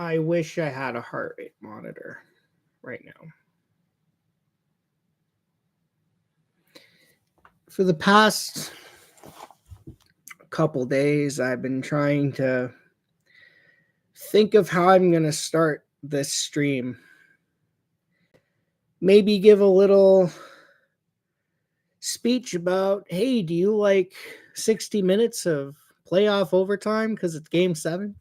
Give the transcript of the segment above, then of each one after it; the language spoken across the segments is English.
I wish I had a heart rate monitor right now. For the past couple days, I've been trying to think of how I'm going to start this stream. Maybe give a little speech about, hey, do you like 60 minutes of playoff overtime because it's game 7?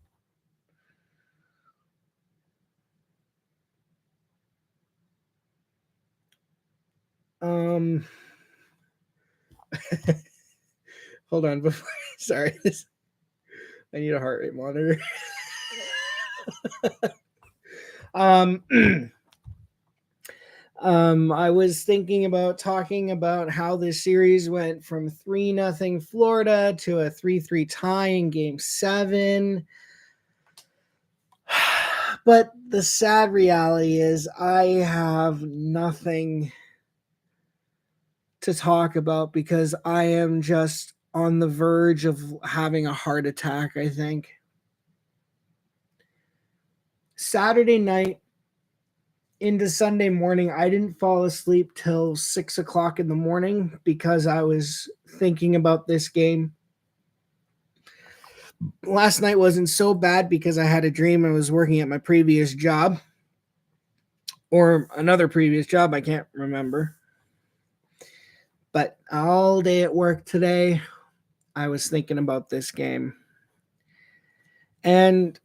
Hold on before sorry, I need a heart rate monitor. I was thinking about talking about how this series went from 3-0 Florida to a 3-3 tie in game 7. But the sad reality is I have nothing to talk about because I am just on the verge of having a heart attack, I think. Saturday night into Sunday morning, I didn't fall asleep till 6 o'clock in the morning because I was thinking about this game. Last night wasn't so bad because I had a dream I was working at my previous job or another previous job. I can't remember. But all day at work today, I was thinking about this game. And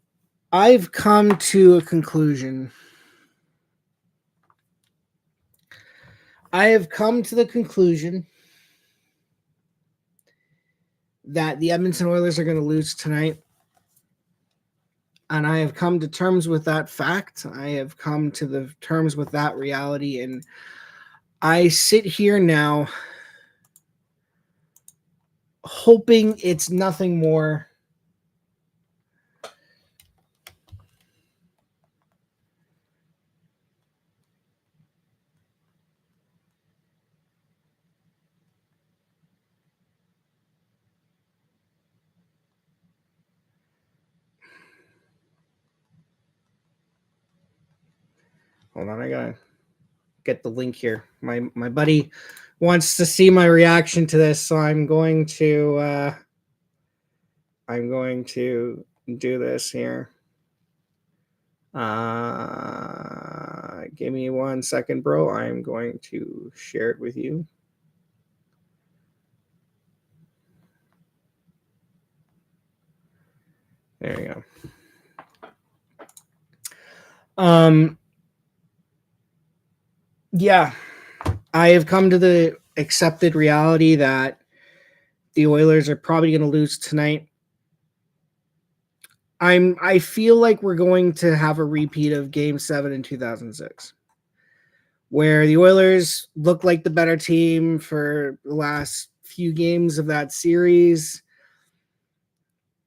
I've come to a conclusion. I have come to the conclusion that the Edmonton Oilers are going to lose tonight. And I have come to terms with that fact. I have come to the terms with that reality. And I sit here now hoping it's nothing more hold on, I gotta get the link here. My buddy wants to see my reaction to this, so I'm going to do this here. Give me 1 second, bro. I'm going to share it with you. There you go. Yeah, I have come to the accepted reality that the Oilers are probably going to lose tonight. I feel like we're going to have a repeat of Game 7 in 2006, where the Oilers look like the better team for the last few games of that series.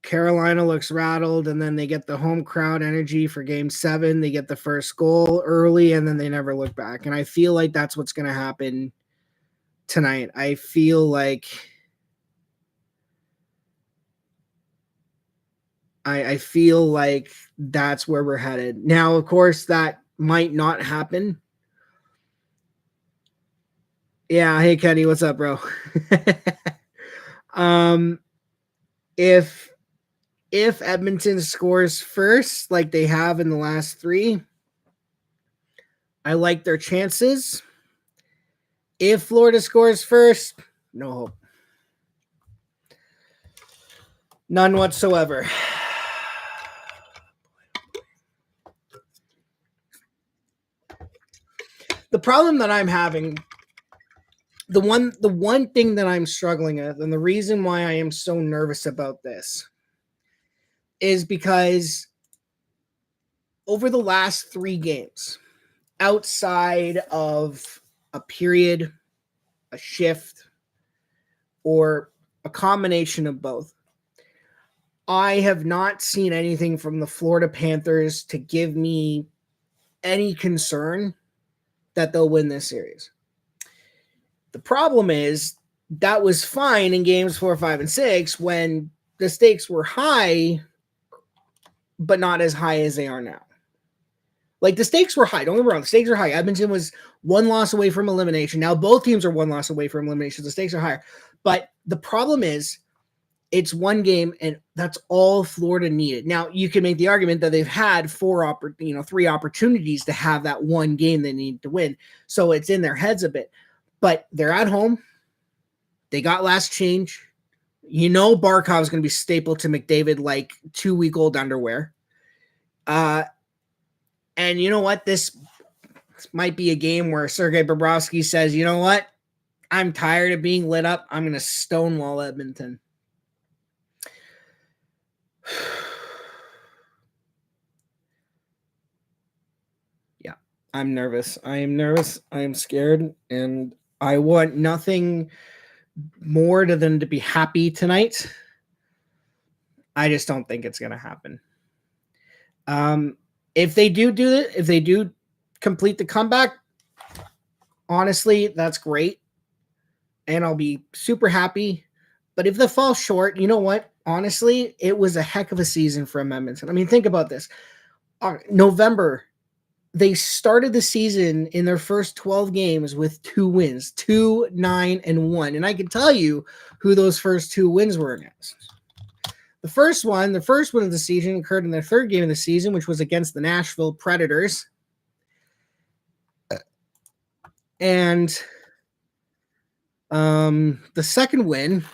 Carolina looks rattled, and then they get the home crowd energy for Game 7. They get the first goal early, and then they never look back. And I feel like that's what's going to happen tonight. I feel like that's where we're headed. Now, of course, that might not happen. Yeah, hey Kenny, what's up, bro? If Edmonton scores first, like they have in the last 3, I like their chances. If Florida scores first, no hope. None whatsoever. The problem that I'm having, the one thing that I'm struggling with, and the reason why I am so nervous about this is because over the last 3 games, outside of a period, a shift, or a combination of both, I have not seen anything from the Florida Panthers to give me any concern that they'll win this series. The problem is that was fine in games 4, 5, and 6 when the stakes were high but not as high as they are now. Like, the stakes were high. Don't get me wrong. The stakes are high. Edmonton was one loss away from elimination. Now both teams are one loss away from elimination. The stakes are higher. But the problem is it's one game, and that's all Florida needed. Now, you can make the argument that they've had 3 opportunities to have that one game they need to win. So it's in their heads a bit. But they're at home. They got last change. Barkov's going to be stapled to McDavid like 2-week-old underwear. And you know what? This might be a game where Sergei Bobrovsky says, you know what? I'm tired of being lit up. I'm going to stonewall Edmonton. Yeah, I'm nervous. I am nervous. I am scared. And I want nothing more than to be happy tonight. I just don't think it's going to happen. If they do it, if they do complete the comeback, honestly, that's great. And I'll be super happy. But if they fall short, you know what? Honestly, it was a heck of a season for Edmonton. I mean, think about this. November, they started the season in their first 12 games with 2 wins, 2, 9, and 1. And I can tell you who those first 2 wins were against. The first one of the season occurred in their 3rd game of the season, which was against the Nashville Predators. And the second win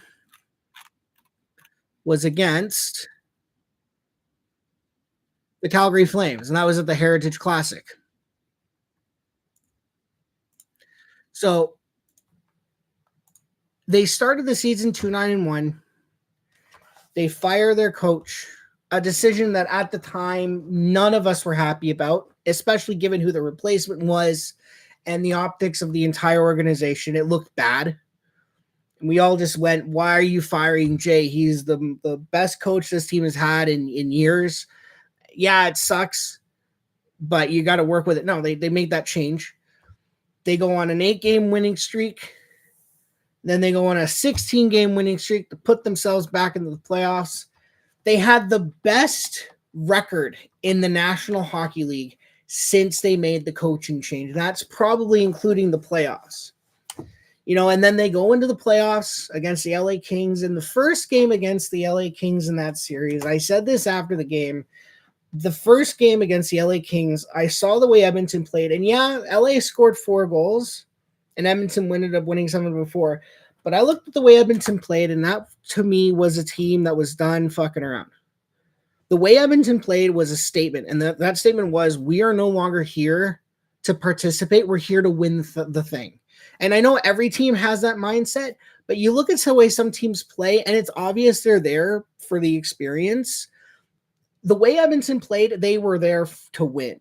was against the Calgary Flames, and that was at the Heritage Classic. So they started the season 2-9-1. They fire their coach, a decision that at the time none of us were happy about, especially given who the replacement was and the optics of the entire organization. It looked bad. And we all just went, why are you firing Jay? He's the best coach this team has had in years. Yeah, it sucks, but you got to work with it. No, they made that change. They go on an 8-game winning streak. Then they go on a 16-game winning streak to put themselves back into the playoffs. They had the best record in the National Hockey League since they made the coaching change. That's probably including the playoffs. And then they go into the playoffs against the LA Kings. In the first game against the LA Kings in that series, I said this after the game. The first game against the LA Kings, I saw the way Edmonton played. And yeah, LA scored 4 goals. And Edmonton ended up winning some of them before. But I looked at the way Edmonton played, and that, to me, was a team that was done fucking around. The way Edmonton played was a statement, and that statement was, we are no longer here to participate. We're here to win the thing. And I know every team has that mindset, but you look at the way some teams play, and it's obvious they're there for the experience. The way Edmonton played, they were there to win.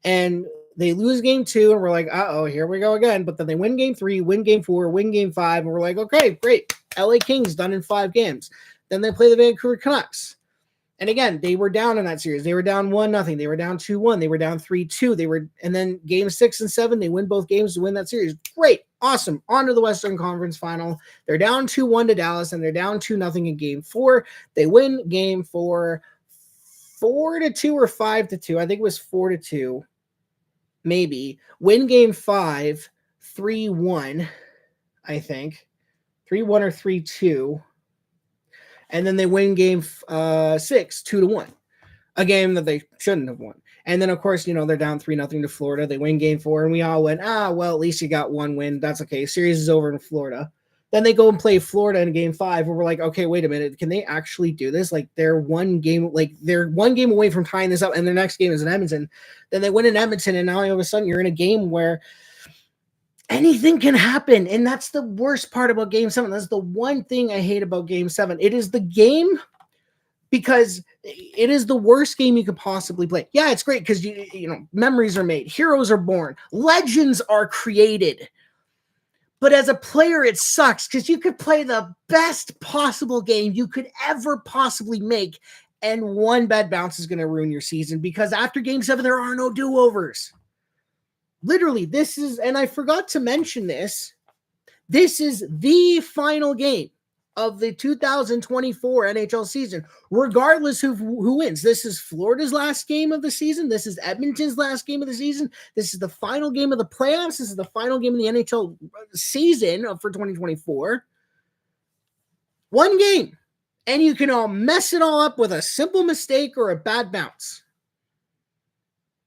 And they lose game 2, and we're like, uh-oh, here we go again. But then they win game 3, win game 4, win game 5, and we're like, okay, great. LA Kings done in 5 games. Then they play the Vancouver Canucks. And again, they were down in that series. They were down 1-0. They were down 2-1. They were down 3-2. And then game 6 and 7, they win both games to win that series. Great. Awesome. On to the Western Conference Final. They're down 2-1 to Dallas, and they're down 2-0 in game 4. They win game 4, 4-2 or 5-2. I think it was 4-2. Maybe. Win game 5, 3-1, I think. 3-1 or 3-2. And then they win game 6, 2-1. A game that they shouldn't have won. And then, of course, they're down 3-0 to Florida. They win game 4, and we all went, well, at least you got 1 win. That's okay. Series is over in Florida. Then they go and play Florida in game 5, where we're like, okay, wait a minute. Can they actually do this? They're one game away from tying this up, and their next game is in Edmonton. Then they win in Edmonton, and now all of a sudden you're in a game where anything can happen. And that's the worst part about game 7. That's the one thing I hate about game 7. It is the game because it is the worst game you could possibly play. Yeah, it's great because memories are made, heroes are born, legends are created. But as a player, it sucks because you could play the best possible game you could ever possibly make, and one bad bounce is going to ruin your season, because after game 7, there are no do-overs. Literally, and I forgot to mention this is the final game. of the 2024 NHL season, regardless of who wins. This is Florida's last game of the season. This is Edmonton's last game of the season. This is the final game of the playoffs. This is the final game of the NHL season for 2024. One game, and you can all mess it all up with a simple mistake or a bad bounce.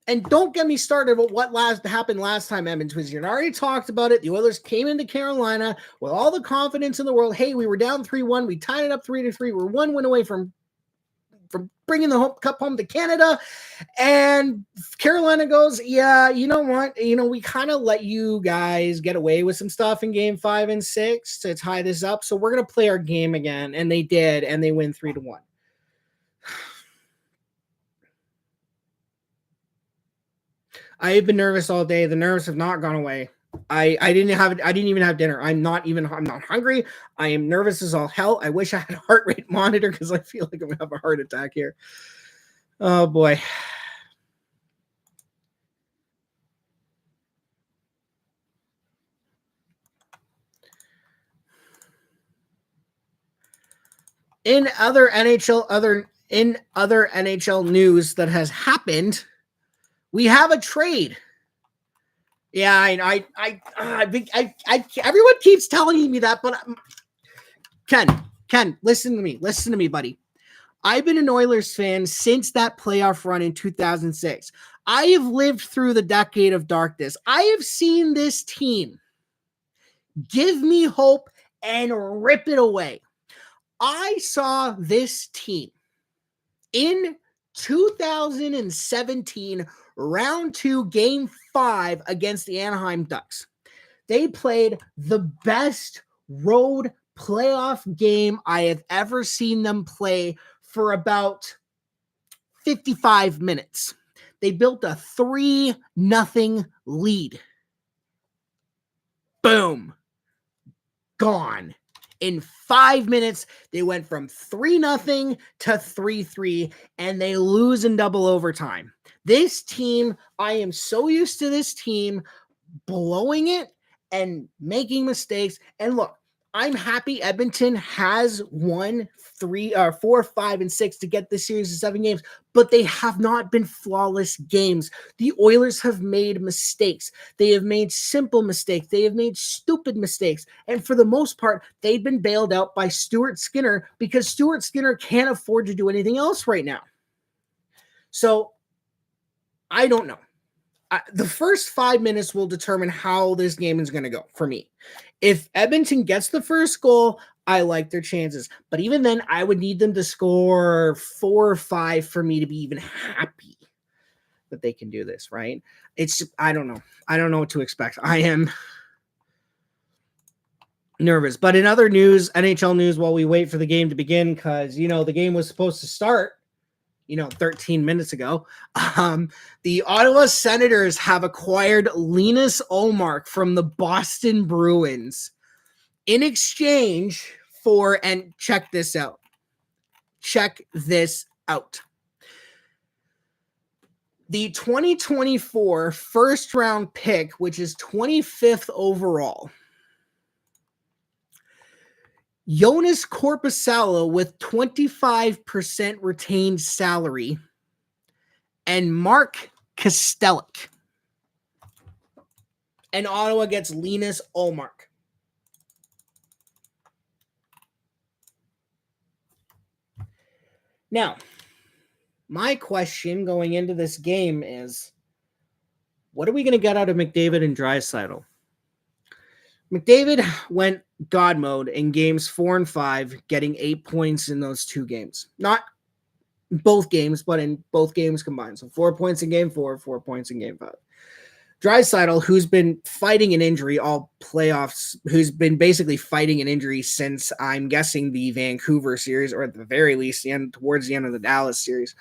And don't get me started about what happened last time Edmonton was here. I already talked about it. The Oilers came into Carolina with all the confidence in the world. Hey, we were down 3-1. We tied it up 3-3. We're one win away from bringing the cup home to Canada. And Carolina goes, yeah, you know what? We kind of let you guys get away with some stuff in game 5 and 6 to tie this up. So we're going to play our game again. And they did. And they win 3-1. I have been nervous all day. The nerves have not gone away. I didn't even have dinner. I'm not hungry. I am nervous as all hell. I wish I had a heart rate monitor because I feel like I'm gonna have a heart attack here. Oh boy. In other NHL news that has happened, we have a trade. Yeah, everyone keeps telling me that, but Ken, listen to me, buddy. I've been an Oilers fan since that playoff run in 2006. I have lived through the decade of darkness. I have seen this team give me hope and rip it away. I saw this team in 2017 round 2, game 5 against the Anaheim Ducks. They played the best road playoff game I have ever seen them play for about 55 minutes. They built a 3-0 lead. Boom. Gone. In 5 minutes, they went from 3-0 to 3-3, and they lose in double overtime. This team, I am so used to this team blowing it and making mistakes. And look, I'm happy Edmonton has won 4, 5, and 6 to get this series to 7 games, but they have not been flawless games. The Oilers have made mistakes. They have made simple mistakes. They have made stupid mistakes. And for the most part, they've been bailed out by Stuart Skinner because Stuart Skinner can't afford to do anything else right now. So I don't know. The first 5 minutes will determine how this game is going to go for me. If Edmonton gets the first goal, I like their chances. But even then, I would need them to score 4 or 5 for me to be even happy that they can do this, right? It's just, I don't know. I don't know what to expect. I am nervous. But in other news, NHL news, while we wait for the game to begin, because, the game was supposed to start 13 minutes ago. The Ottawa Senators have acquired Linus Ullmark from the Boston Bruins in exchange for, and check this out. The 2024 first round pick, which is 25th overall. Jonas Korpisalo with 25% retained salary, and Mark Kastelic. And Ottawa gets Linus Ullmark. Now, my question going into this game is, what are we going to get out of McDavid and Draisaitl? McDavid went God mode in games 4 and 5, getting 8 points in those 2 games. Not both games, but in both games combined. So 4 points in game 4, 4 points in game 5. Draisaitl, who's been fighting an injury all playoffs, who's been basically fighting an injury since, I'm guessing, the Vancouver series, or at the very least, towards the end of the Dallas series,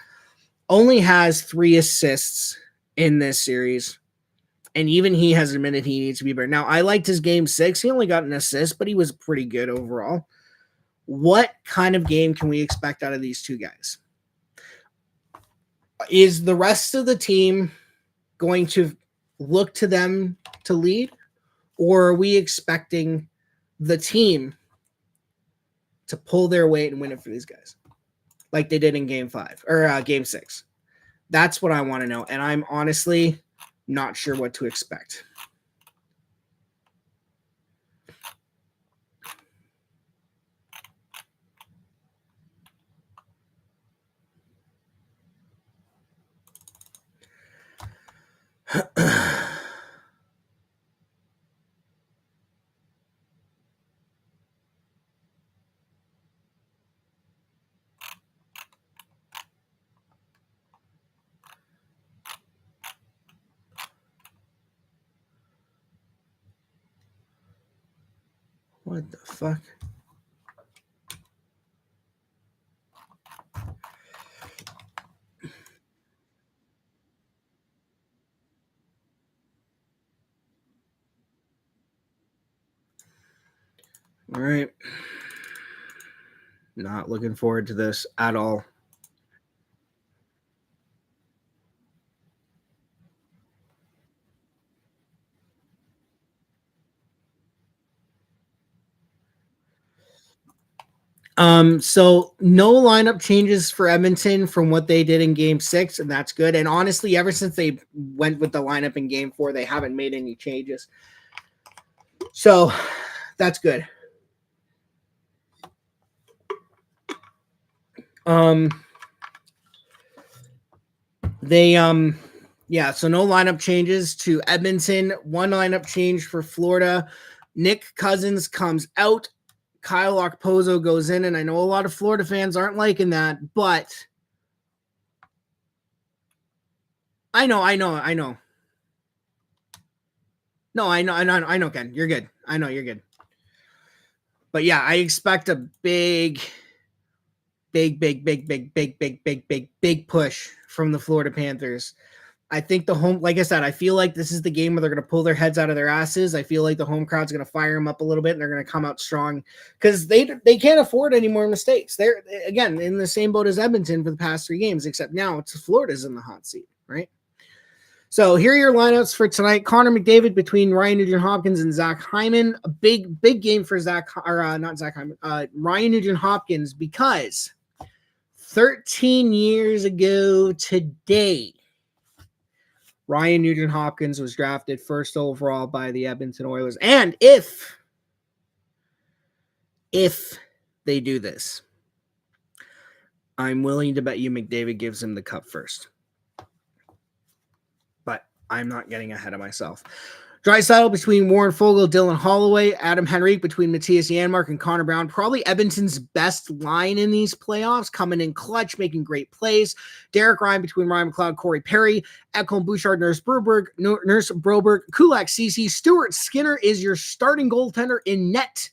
only has 3 assists in this series. And even he has admitted he needs to be better. Now, I liked his game 6. He only got an assist, but he was pretty good overall. What kind of game can we expect out of these 2 guys? Is the rest of the team going to look to them to lead? Or are we expecting the team to pull their weight and win it for these guys, like they did in Game 5 or Game 6. That's what I want to know, and I'm honestly not sure what to expect. What the fuck? All right. Not looking forward to this at all. So no lineup changes for Edmonton from what they did in Game 6, and that's good. And honestly, ever since they went with the lineup in Game 4, they haven't made any changes. So that's good. Yeah, so no lineup changes to Edmonton. One lineup change for Florida. Nick Cousins comes out. Kyle Okposo goes in, and I know a lot of Florida fans aren't liking that, but I know. No, I know, Ken. You're good. I know you're good. But yeah, I expect a big push from the Florida Panthers. I think the home, like I said, I feel like this is the game where they're going to pull their heads out of their asses. I feel like the home crowd's going to fire them up a little bit, and they're going to come out strong because they can't afford any more mistakes. They're, again, in the same boat as Edmonton for the past 3 games, except now it's Florida's in the hot seat, right? So here are your lineups for tonight. Connor McDavid between Ryan Nugent-Hopkins and Zach Hyman. A big game for not Zach Hyman, Ryan Nugent-Hopkins, because 13 years ago today, Ryan Nugent-Hopkins was drafted first overall by the Edmonton Oilers. And if they do this, I'm willing to bet you McDavid gives him the cup first. But I'm not getting ahead of myself. Draisaitl between Warren Fogle, Dylan Holloway, Adam Henrique between Matthias Janmark and Connor Brown. Probably Edmonton's best line in these playoffs, coming in clutch, making great plays. Derek Ryan between Ryan McLeod, Corey Perry, Ekholm Bouchard, Nurse Broberg, Kulak, CC. Stuart Skinner is your starting goaltender in net.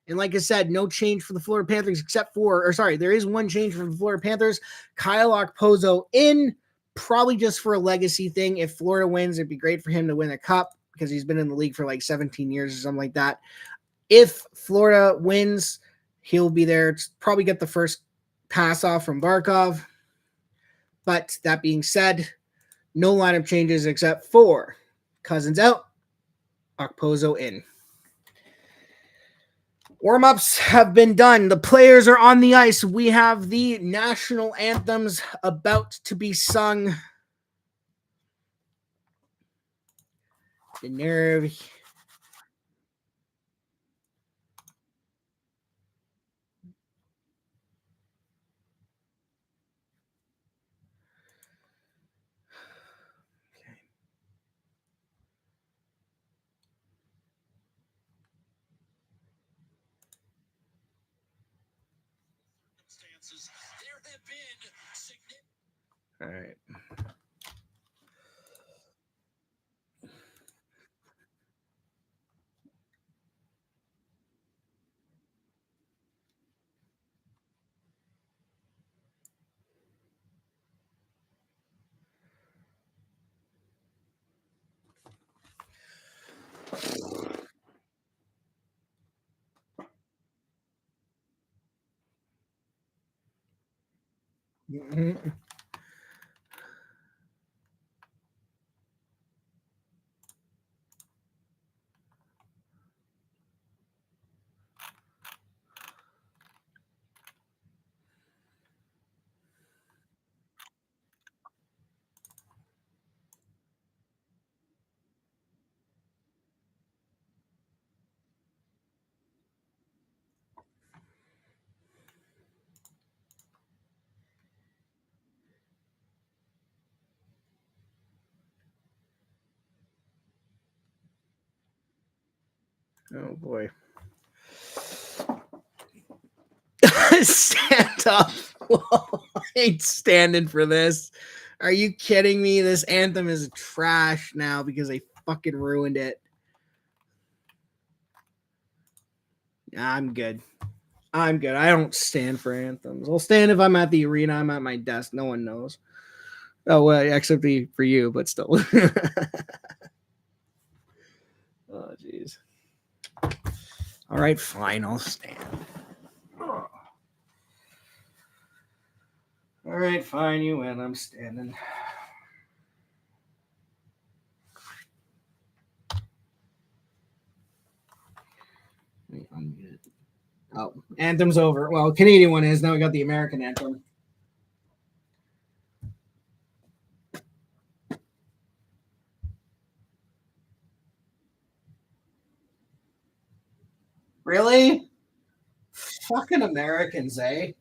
And like I said, no change for the Florida Panthers there is one change for the Florida Panthers. Kyle Okposo in, probably just for a legacy thing. If Florida wins, it'd be great for him to win a cup because he's been in the league for like 17 years or something like that. If Florida wins, he'll be there to probably get the first pass off from Barkov. But that being said, no lineup changes except for Cousins out, Okposo in. Warm-ups have been done. The players are on the ice. We have the national anthems about to be sung. The nerve. All right. Mm-hmm. Oh boy. Stand up. Whoa, I ain't standing for this. Are you kidding me? This anthem is trash now because they fucking ruined it. I'm good. I don't stand for anthems. I'll stand if I'm at the arena. I'm at my desk. No one knows. Oh, well, except for you, but still. Oh, jeez. All right, fine. I'll stand. All right, fine. You win. I'm standing. Oh, anthem's over. Well, Canadian one is. Now we got the American anthem. Really? Fucking Americans, eh?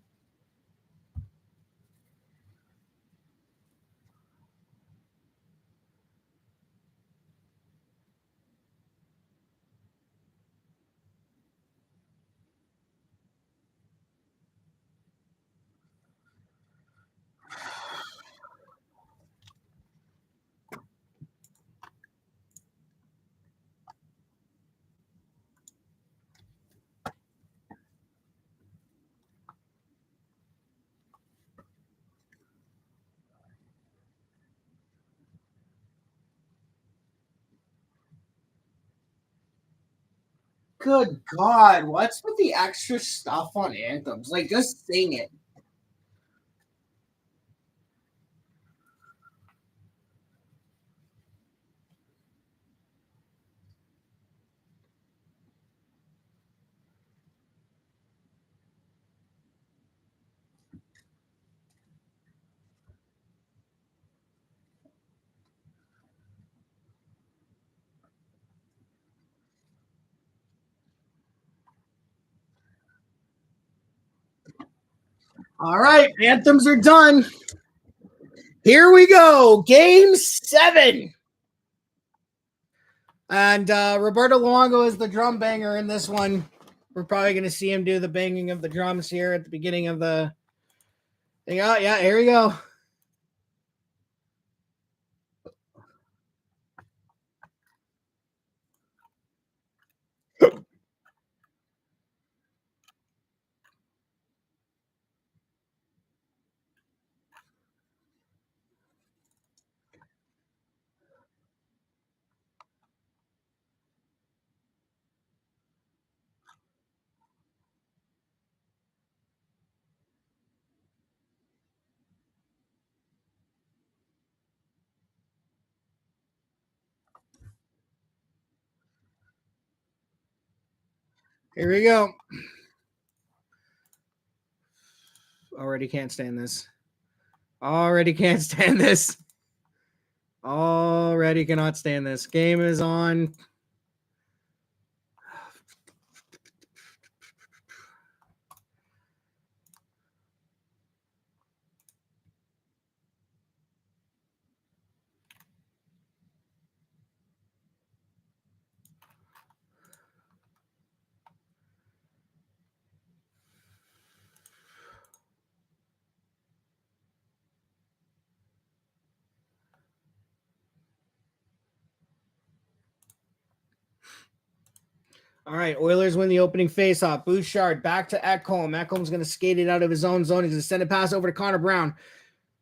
Good God, what's with the extra stuff on anthems? Like, just sing it. All right, anthems are done. Here we go. Game 7. And Roberto Luongo is the drum banger in this one. We're probably going to see him do the banging of the drums here at the beginning of the thing. Oh, yeah, here we go. Here we go. Already can't stand this. Already can't stand this. Already cannot stand this. Game is on. All right, Oilers win the opening faceoff. Bouchard back to Ekholm. Ekholm's going to skate it out of his own zone. He's going to send a pass over to Connor Brown.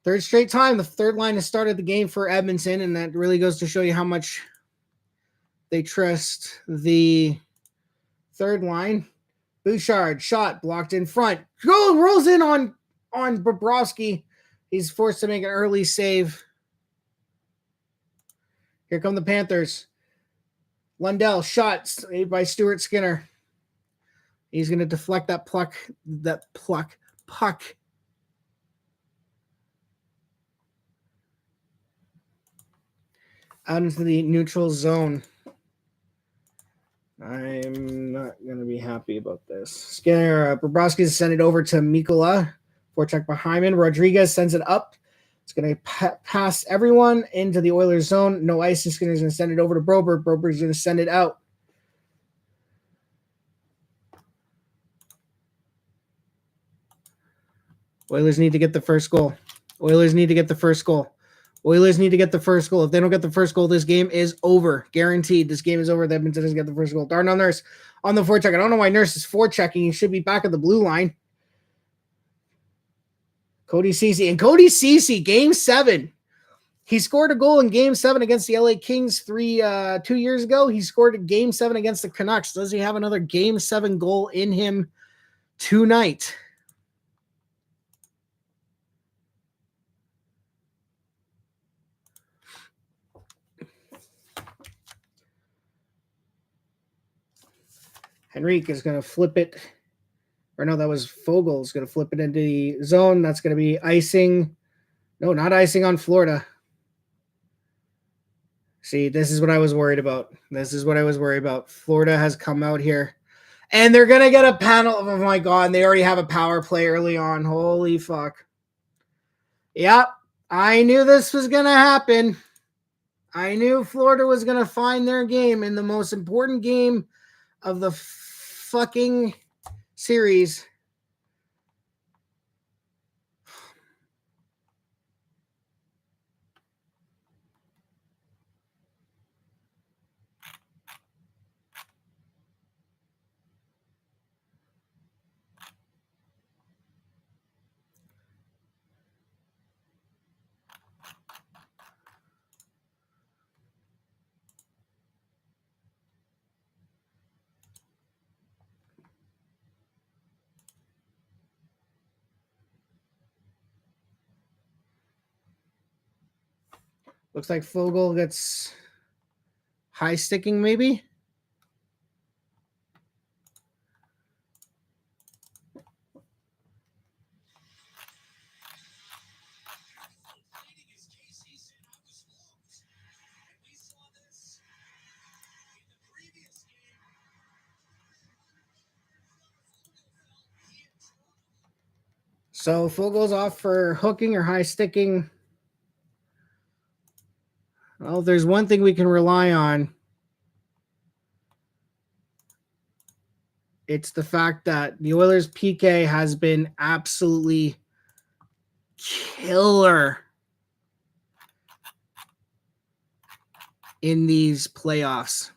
Third straight time, the third line has started the game for Edmonton, and that really goes to show you how much they trust the third line. Bouchard, shot, blocked in front. Goal rolls in on Bobrovsky. He's forced to make an early save. Here come the Panthers. Lundell, shot saved by Stuart Skinner. He's going to deflect that puck out into the neutral zone. I'm not going to be happy about this. Skinner, Bobrovsky sends it over to Mikkola. Forecheck behind him. Rodriguez sends it up. It's going to pass everyone into the Oilers zone. No ice. Skinner's going to send it over to Broberg. Broberg's going to send it out. Oilers need to get the first goal. Oilers need to get the first goal. Oilers need to get the first goal. If they don't get the first goal, this game is over. Guaranteed. This game is over. Edmonton doesn't get the first goal. Darnell Nurse on the forecheck. I don't know why Nurse is forechecking. He should be back at the blue line. Cody Ceci. And Cody Ceci, game 7. He scored a goal in game 7 against the LA Kings 2 years ago. He scored a game 7 against the Canucks. Does he have another game 7 goal in him tonight? Henrique is going to flip it. Or no, that was Foegele is going to flip it into the zone. That's going to be icing. No, not icing on Florida. See, this is what I was worried about. Florida has come out here. And they're going to get a panel. Oh, my God. They already have a power play early on. Holy fuck. Yep. I knew this was going to happen. I knew Florida was going to find their game in the most important game of the fucking series. Looks like Foegele gets high sticking, maybe. So Fogel's off for hooking or high sticking. Well, there's one thing we can rely on. It's the fact that the Oilers' PK has been absolutely killer in these playoffs.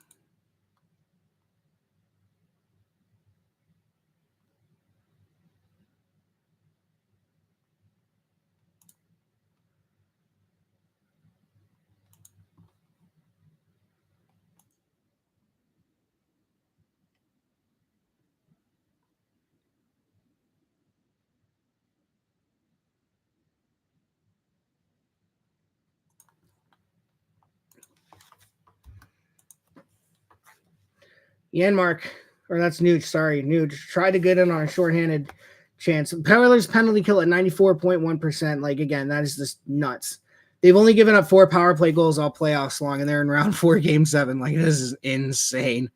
Janmark, or that's Nuge, sorry. Nuge tried to get in on a shorthanded chance. Oilers penalty kill at 94.1%. Like, again, that is just nuts. They've only given up 4 power play goals all playoffs long, and they're in round 4, game 7. Like, this is insane.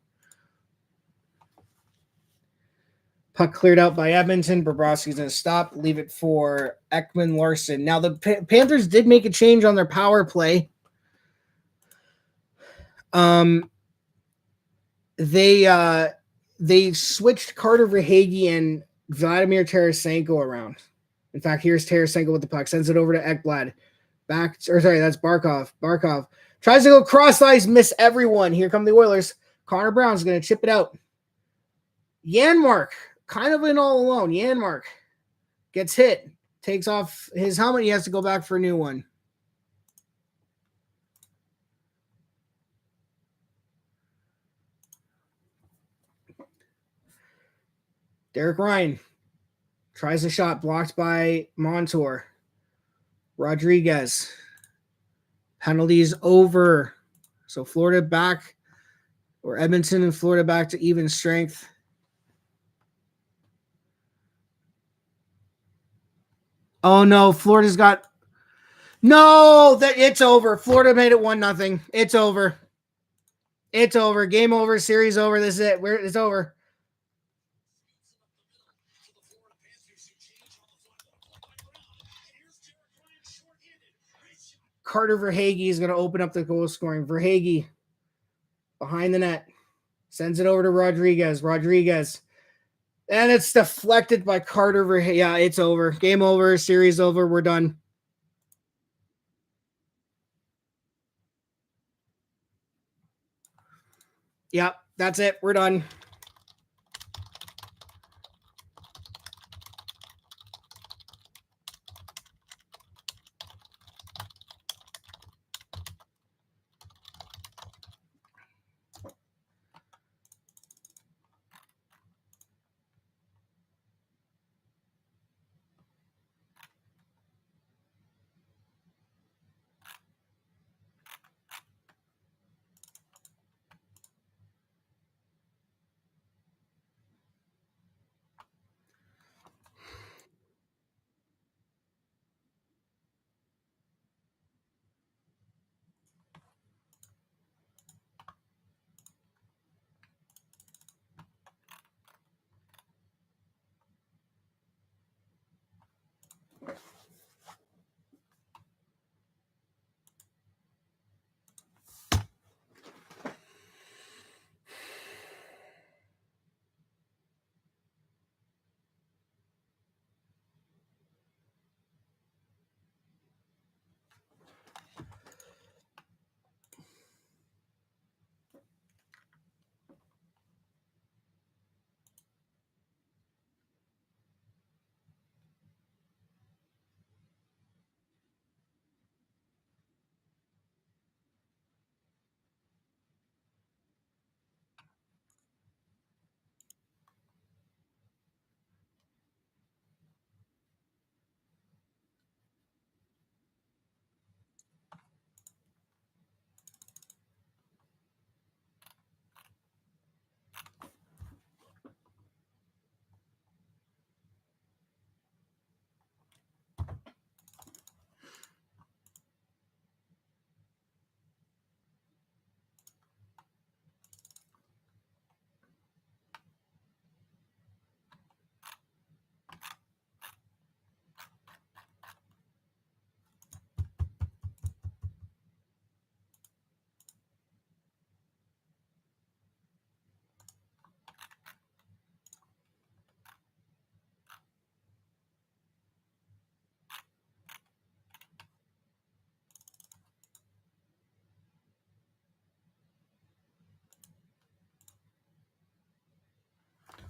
Puck cleared out by Edmonton. Bobrovsky's going to stop, leave it for Ekman Larson. Now, the Panthers did make a change on their power play. They switched Carter Verhaeghe and Vladimir Tarasenko around. In fact, here's Tarasenko with the puck. Sends it over to Ekblad. That's Barkov. Barkov tries to go cross ice, miss everyone. Here come the Oilers. Connor Brown's going to chip it out. Janmark, kind of in all alone. Janmark gets hit. Takes off his helmet. He has to go back for a new one. Derek Ryan tries a shot, blocked by Montour. Rodriguez. Penalties over. So Florida back, or Edmonton and Florida back to even strength. Oh no, Florida's got. No, it's over. Florida made it 1-0. It's over. It's over. Game over. Series over. This is it. It's over. Carter Verhaeghe is going to open up the goal scoring. Verhaeghe behind the net. Sends it over to Rodriguez. Rodriguez And it's deflected by Carter. Yeah, it's over. Game over. Series over. We're done. Yep, that's it. We're done.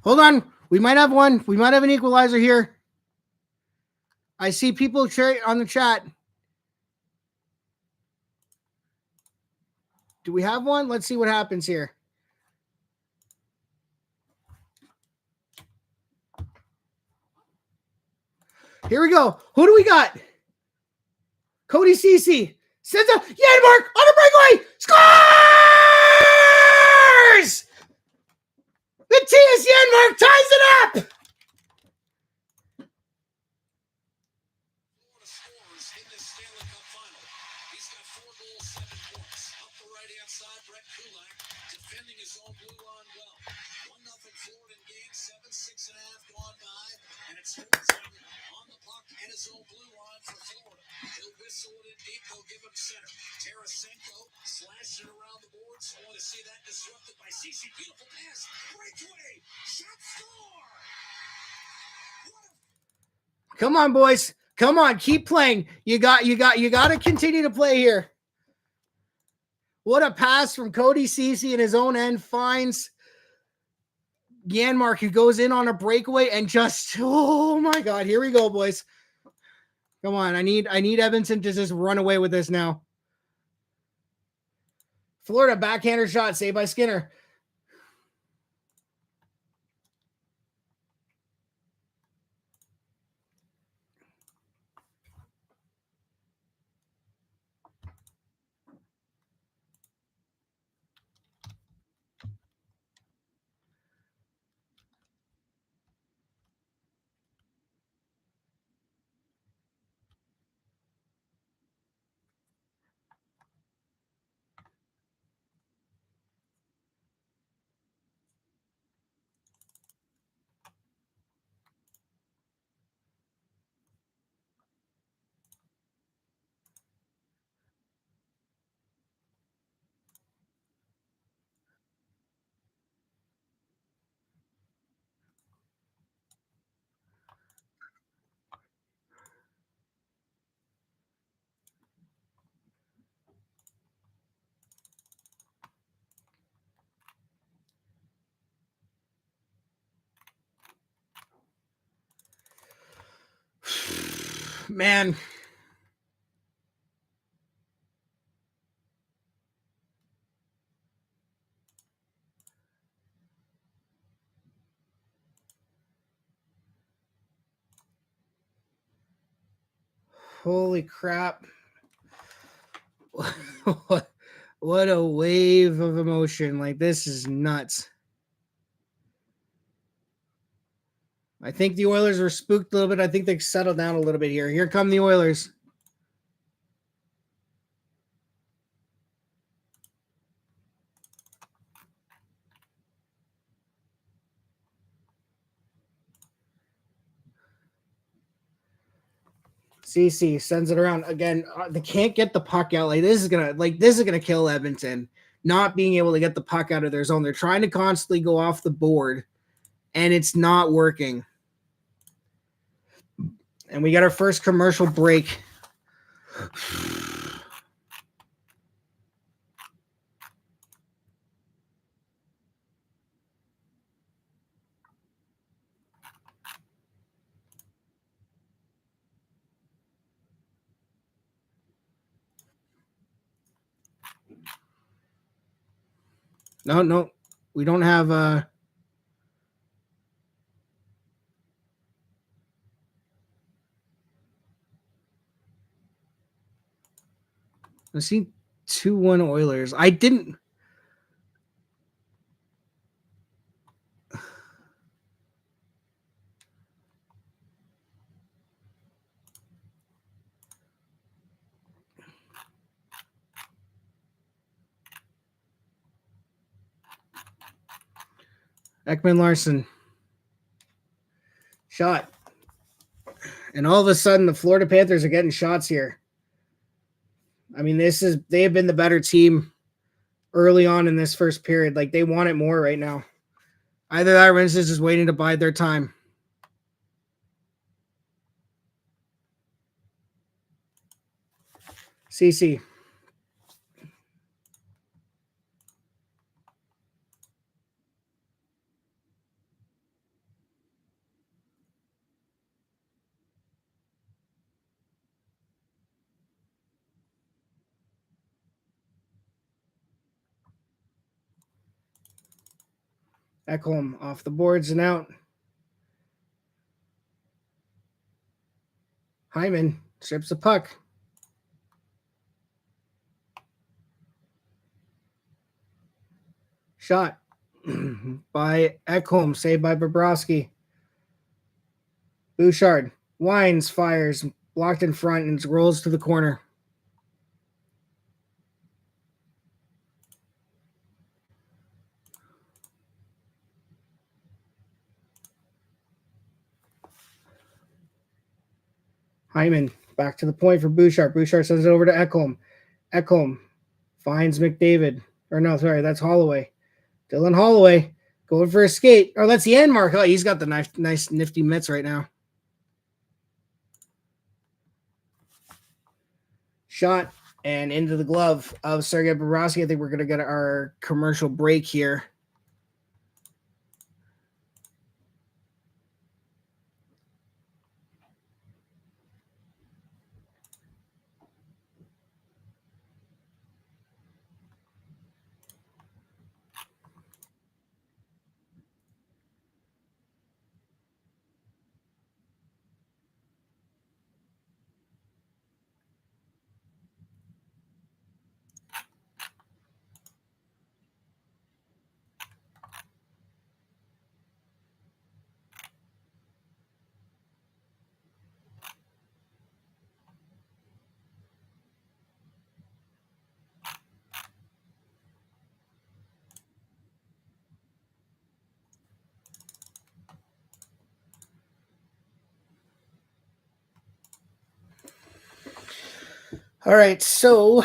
Hold on. We might have one. We might have an equalizer here. I see people on the chat. Do we have one? Let's see what happens here. Here we go. Who do we got? Cody Cece sends a Yanmark on a breakaway. Scores! Matthias Yanmark ties it up. In this Stanley Cup final, he's got 4 goals, 7 points. Up the right-hand side, Brett Kulak defending his own blue line well. 1-0 Florida in game 7, 6.5 gone by, and it's on the puck and his own blue line for Florida. He'll whistle it in deep. They'll give him center. Tarasenko slashed it around the boards. I want to see that disrupted by Cece. Beautiful pass. Breakaway. Shot score. Come on, boys. Come on, keep playing. You got to continue to play here. What a pass from Cody Cece in his own end, finds Yanmark, who goes in on a breakaway and just, oh my God, here we go, boys. Come on, I need Edmonton to just run away with this now. Florida backhander shot, saved by Skinner. Man. Holy crap. What a wave of emotion. Like, this is nuts. I think the Oilers were spooked a little bit. I think they've settled down a little bit here. Here come the Oilers. CC sends it around again. They can't get the puck out. Like, this is gonna kill Edmonton. Not being able to get the puck out of their zone. They're trying to constantly go off the board, and it's not working. And we got our first commercial break. No, we don't have I see 2-1 Oilers. I didn't. Ekman Larson. Shot. And all of a sudden, the Florida Panthers are getting shots here. I mean, they have been the better team early on in this first period. Like, they want it more right now. Either that or Vince is just waiting to bide their time. CC. Ekholm off the boards and out. Hyman strips the puck. Shot by Ekholm, saved by Bobrovsky. Bouchard winds, fires, blocked in front, and rolls to the corner. Hyman back to the point for Bouchard. Bouchard sends it over to Ekholm. Ekholm finds McDavid. Or no, sorry, that's Holloway. Dylan Holloway going for a skate. Oh, that's the end mark. Oh, he's got the nice nifty mitts right now. Shot and into the glove of Sergei Bobrovsky. I think we're going to get our commercial break here. All right, so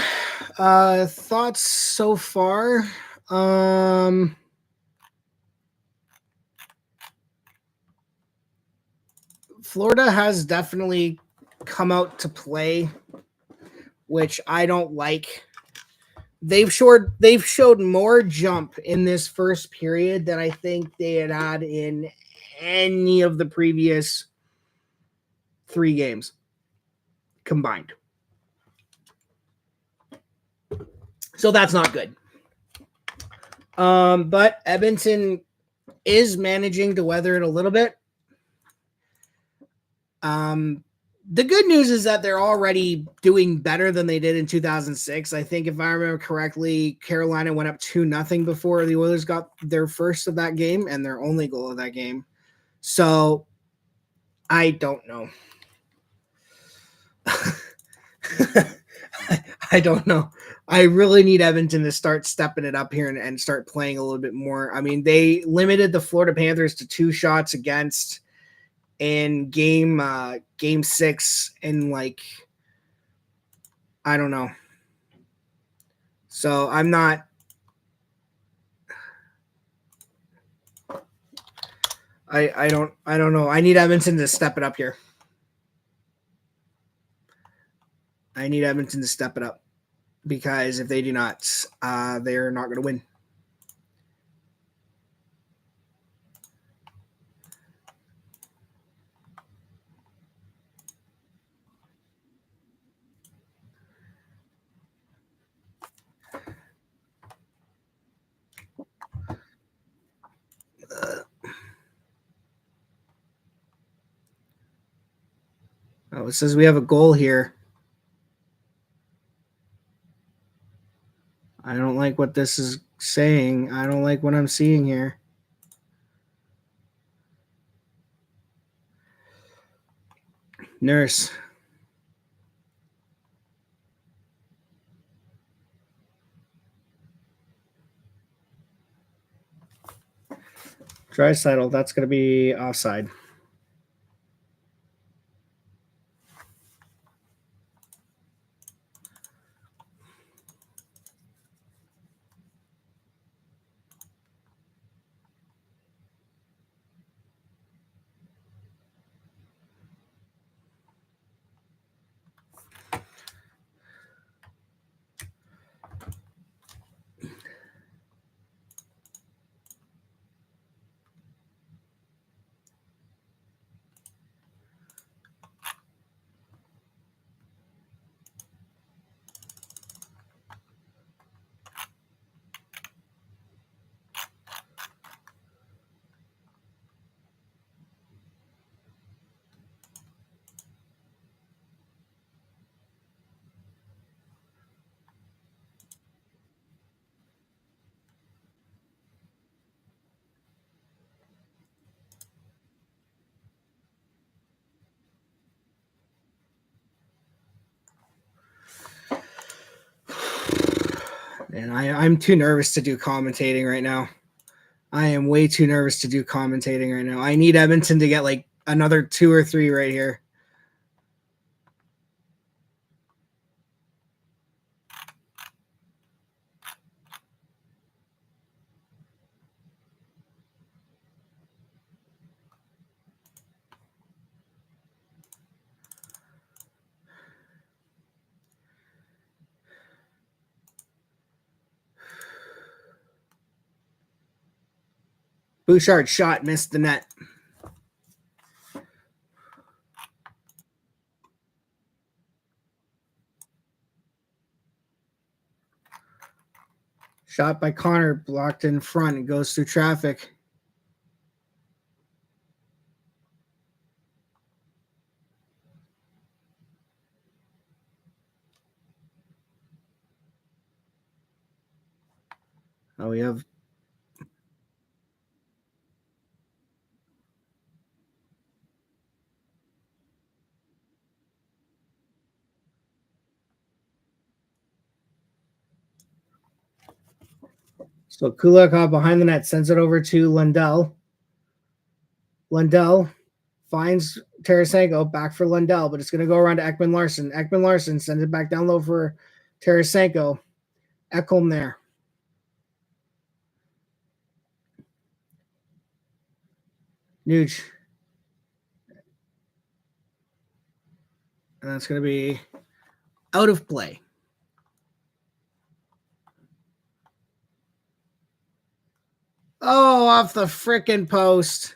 thoughts so far. Florida has definitely come out to play, which I don't like. They've showed more jump in this first period than I think they had in any of the previous 3 games. combined. So that's not good. But Edmonton is managing to weather it a little bit. The good news is that they're already doing better than they did in 2006. I think if I remember correctly, Carolina went up 2-0 before the Oilers got their first of that game and their only goal of that game. So I don't know. I don't know. I really need Edmonton to start stepping it up here and start playing a little bit more. I mean, they limited the Florida Panthers to 2 shots against in game 6 and like I don't know. So I'm not I don't know. I need Edmonton to step it up here. I need Edmonton to step it up because if they do not, they're not going to win. Oh, it says we have a goal here. I don't like what this is saying. I don't like what I'm seeing here. Nurse. Draisaitl, that's going to be offside. And I'm too nervous to do commentating right now. I am way too nervous to do commentating right now. I need Edmonton to get like another 2 or 3 right here. Bouchard shot, missed the net. Shot by Connor, blocked in front. It goes through traffic. Oh, we have so Kulakov behind the net sends it over to Lundell. Lundell finds Tarasenko, back for Lundell, but it's going to go around to Ekman Larson. Ekman Larson sends it back down low for Tarasenko. Ekholm there. Nuge. And that's going to be out of play. Oh, off the frickin' post.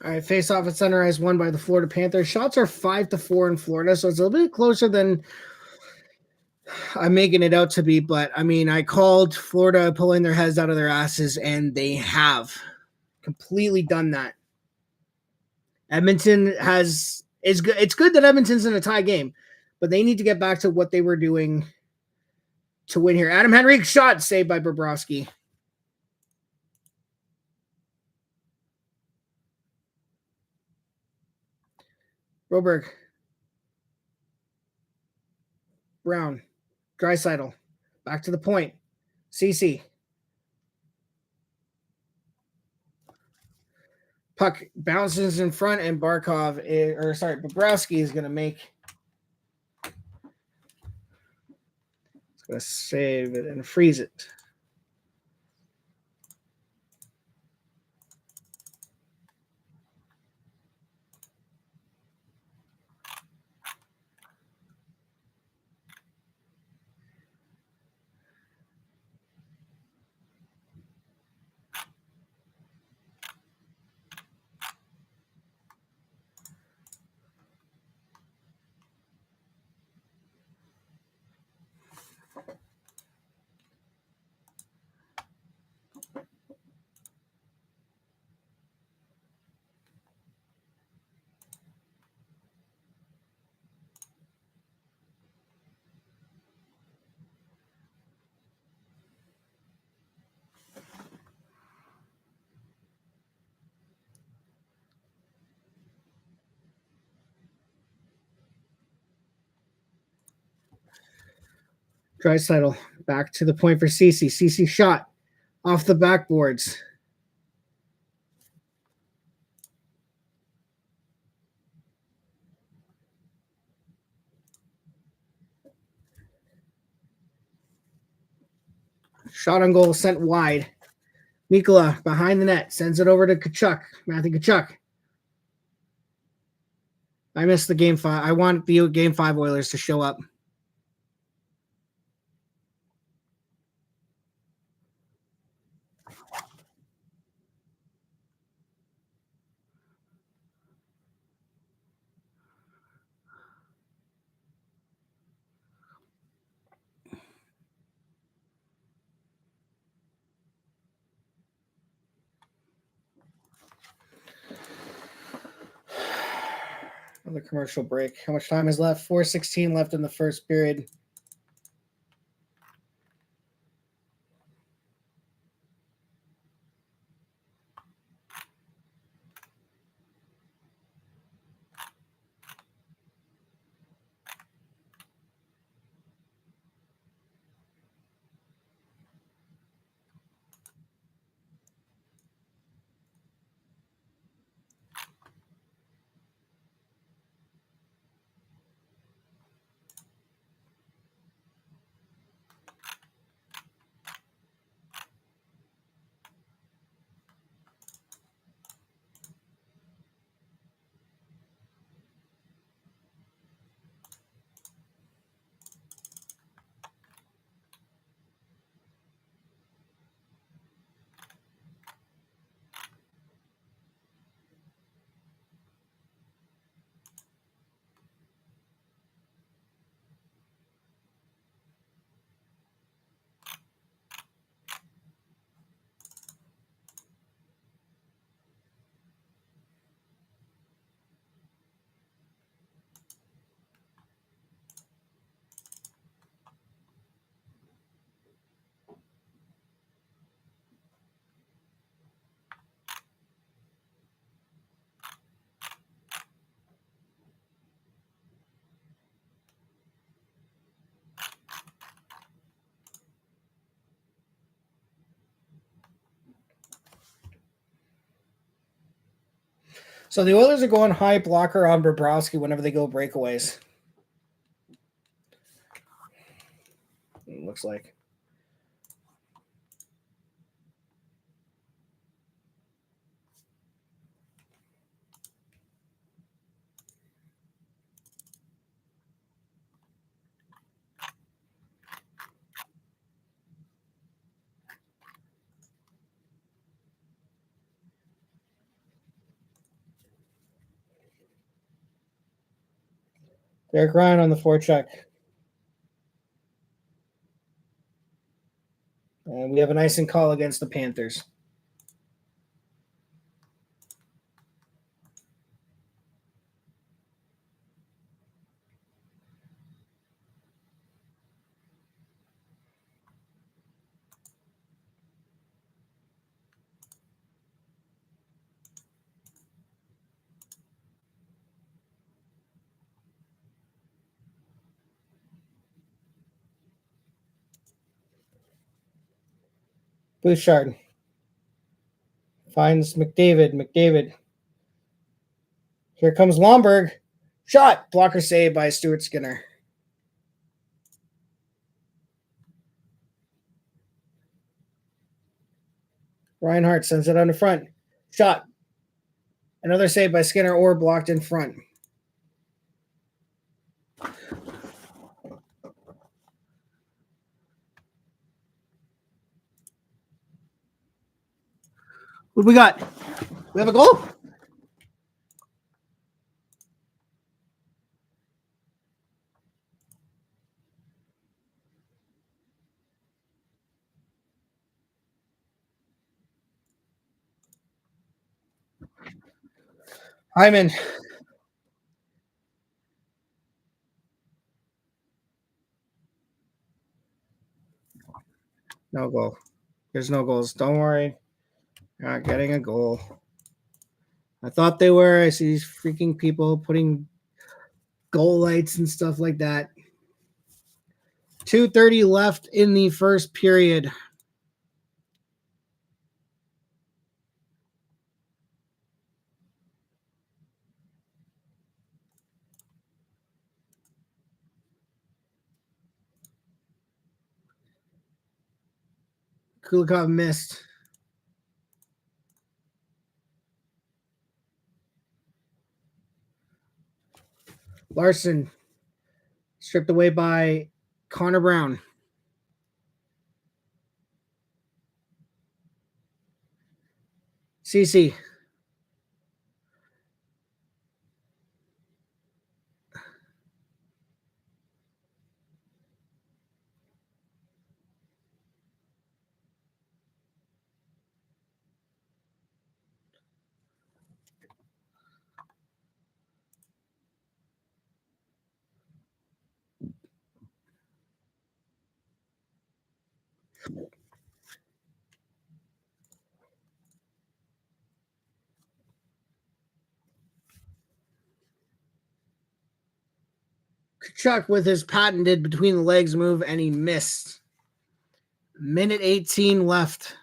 All right, face off at Sunrise won by the Florida Panthers. Shots are 5-4 in Florida, so it's a little bit closer than I'm making it out to be. But I mean, I called Florida pulling their heads out of their asses, and they have completely done that. Edmonton is good. It's good that Edmonton's in a tie game, but they need to get back to what they were doing to win here. Adam Henrique's shot saved by Bobrovsky. Broberg. Brown. Draisaitl. Back to the point. CC. Puck bounces in front, and Bobrovsky is going to make. It's going to save it and freeze it. Draisaitl back to the point for CC. CC shot off the backboards. Shot on goal sent wide. Mikkola behind the net sends it over to Tkachuk. Matthew Tkachuk. I missed the game 5. I want the game 5 Oilers to show up. Another commercial break. How much time is left? 4:16 left in the first period. So the Oilers are going high blocker on Bobrovsky whenever they go breakaways. It looks like. Derek Ryan on the forecheck. And we have an icing call against the Panthers. Bouchard finds McDavid. McDavid. Here comes Lomberg. Shot. Blocker save by Stuart Skinner. Reinhardt sends it on the front. Shot. Another save by Skinner or blocked in front. What do we got? We have a goal? Hyman. No goal. There's no goals. Don't worry. You're not getting a goal. I thought they were. I see these freaking people putting goal lights and stuff like that. 2:30 left in the first period. Kulikov missed. Larson stripped away by Connor Brown. CC. Kachuk with his patented between the legs move, and he missed. Minute 18 left.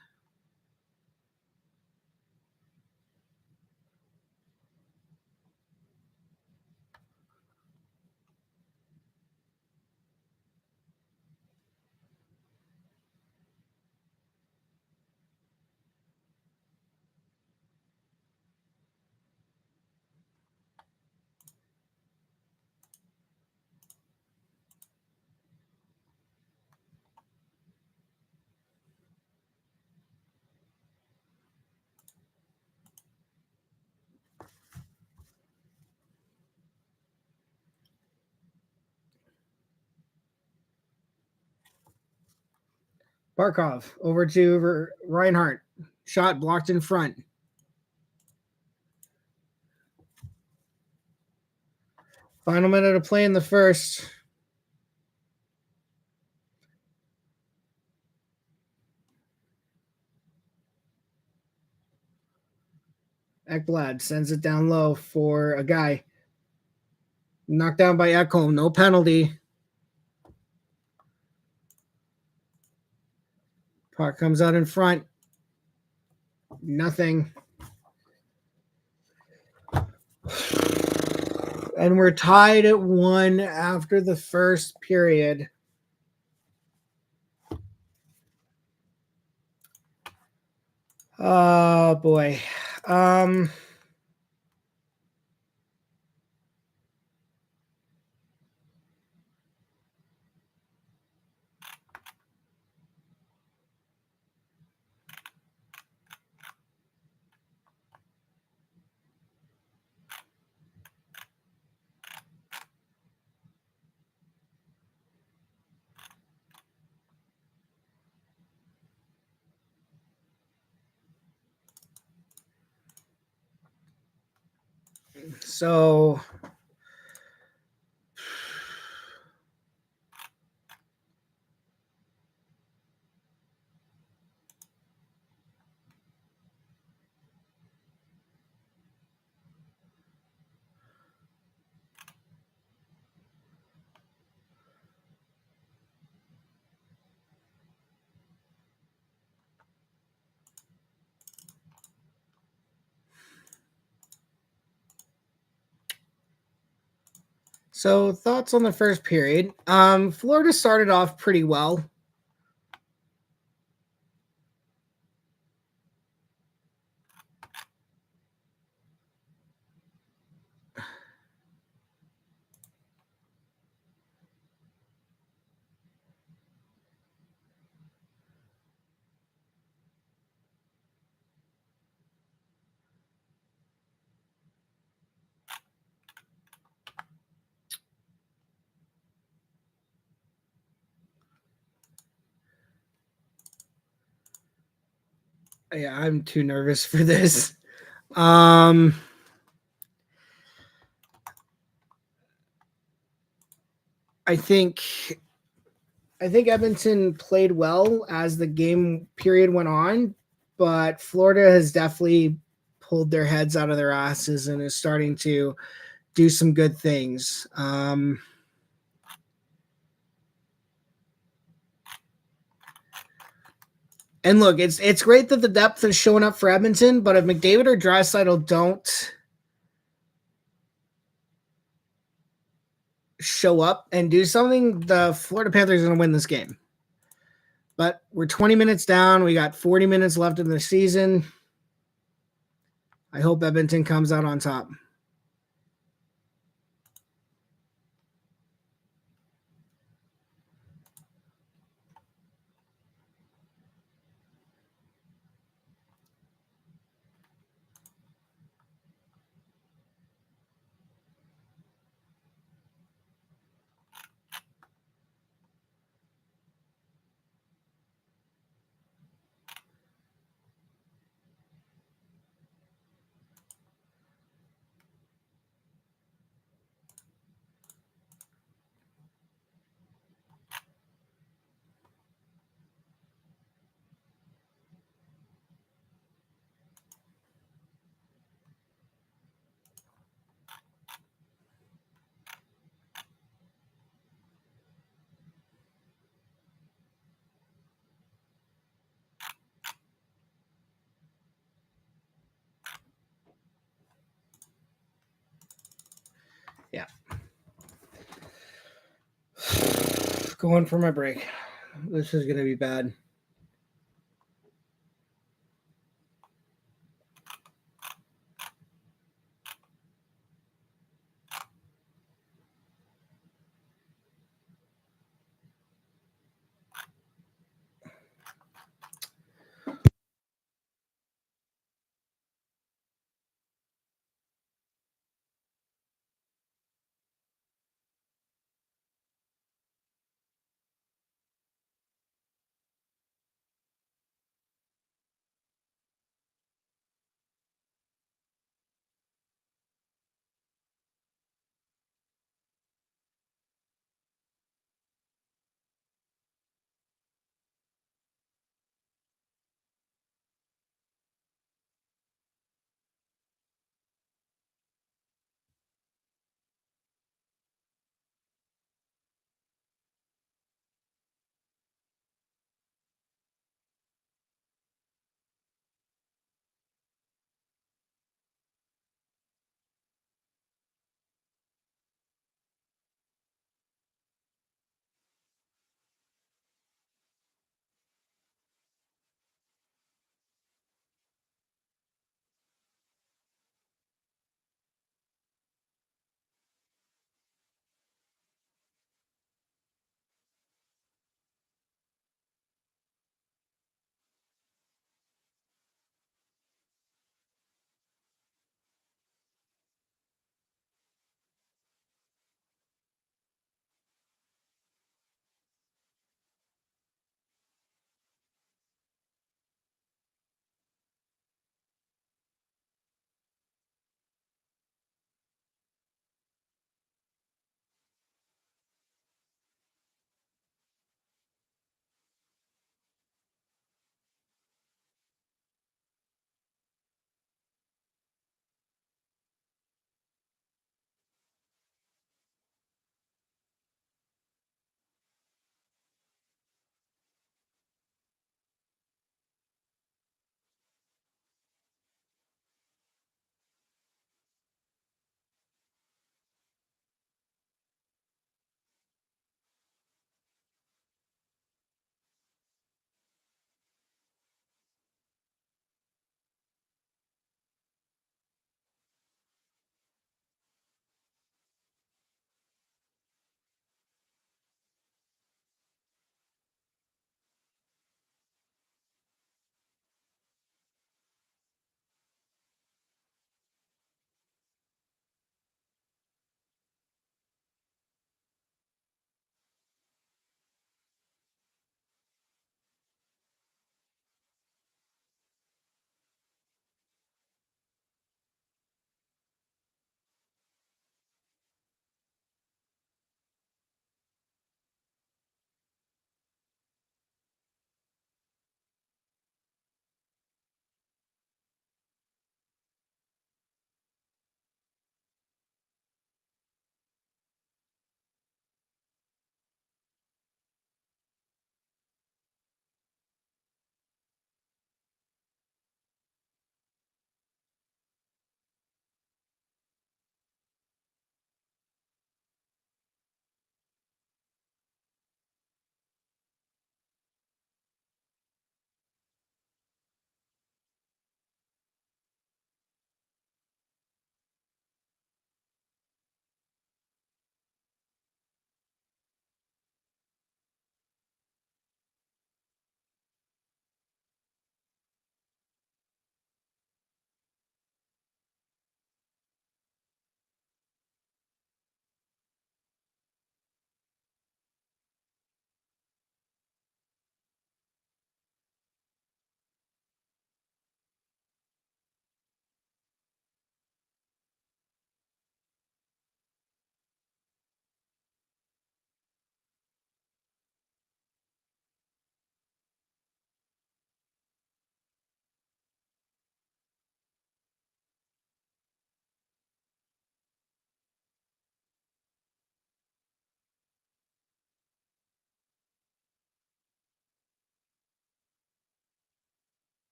Barkov over to Reinhardt. Shot blocked in front. Final minute of play in the first. Ekblad sends it down low for a guy. Knocked down by Ekholm. No penalty. Puck comes out in front. Nothing. And we're tied at 1 after the first period. Oh, boy. So thoughts on the first period. Florida started off pretty well. Yeah, I'm too nervous for this. I think Edmonton played well as the game period went on, but Florida has definitely pulled their heads out of their asses and is starting to do some good things. And look, it's great that the depth is showing up for Edmonton, but if McDavid or Draisaitl don't show up and do something, the Florida Panthers are going to win this game. But we're 20 minutes down. We got 40 minutes left in the season. I hope Edmonton comes out on top. Yeah. Going for my break. This is going to be bad.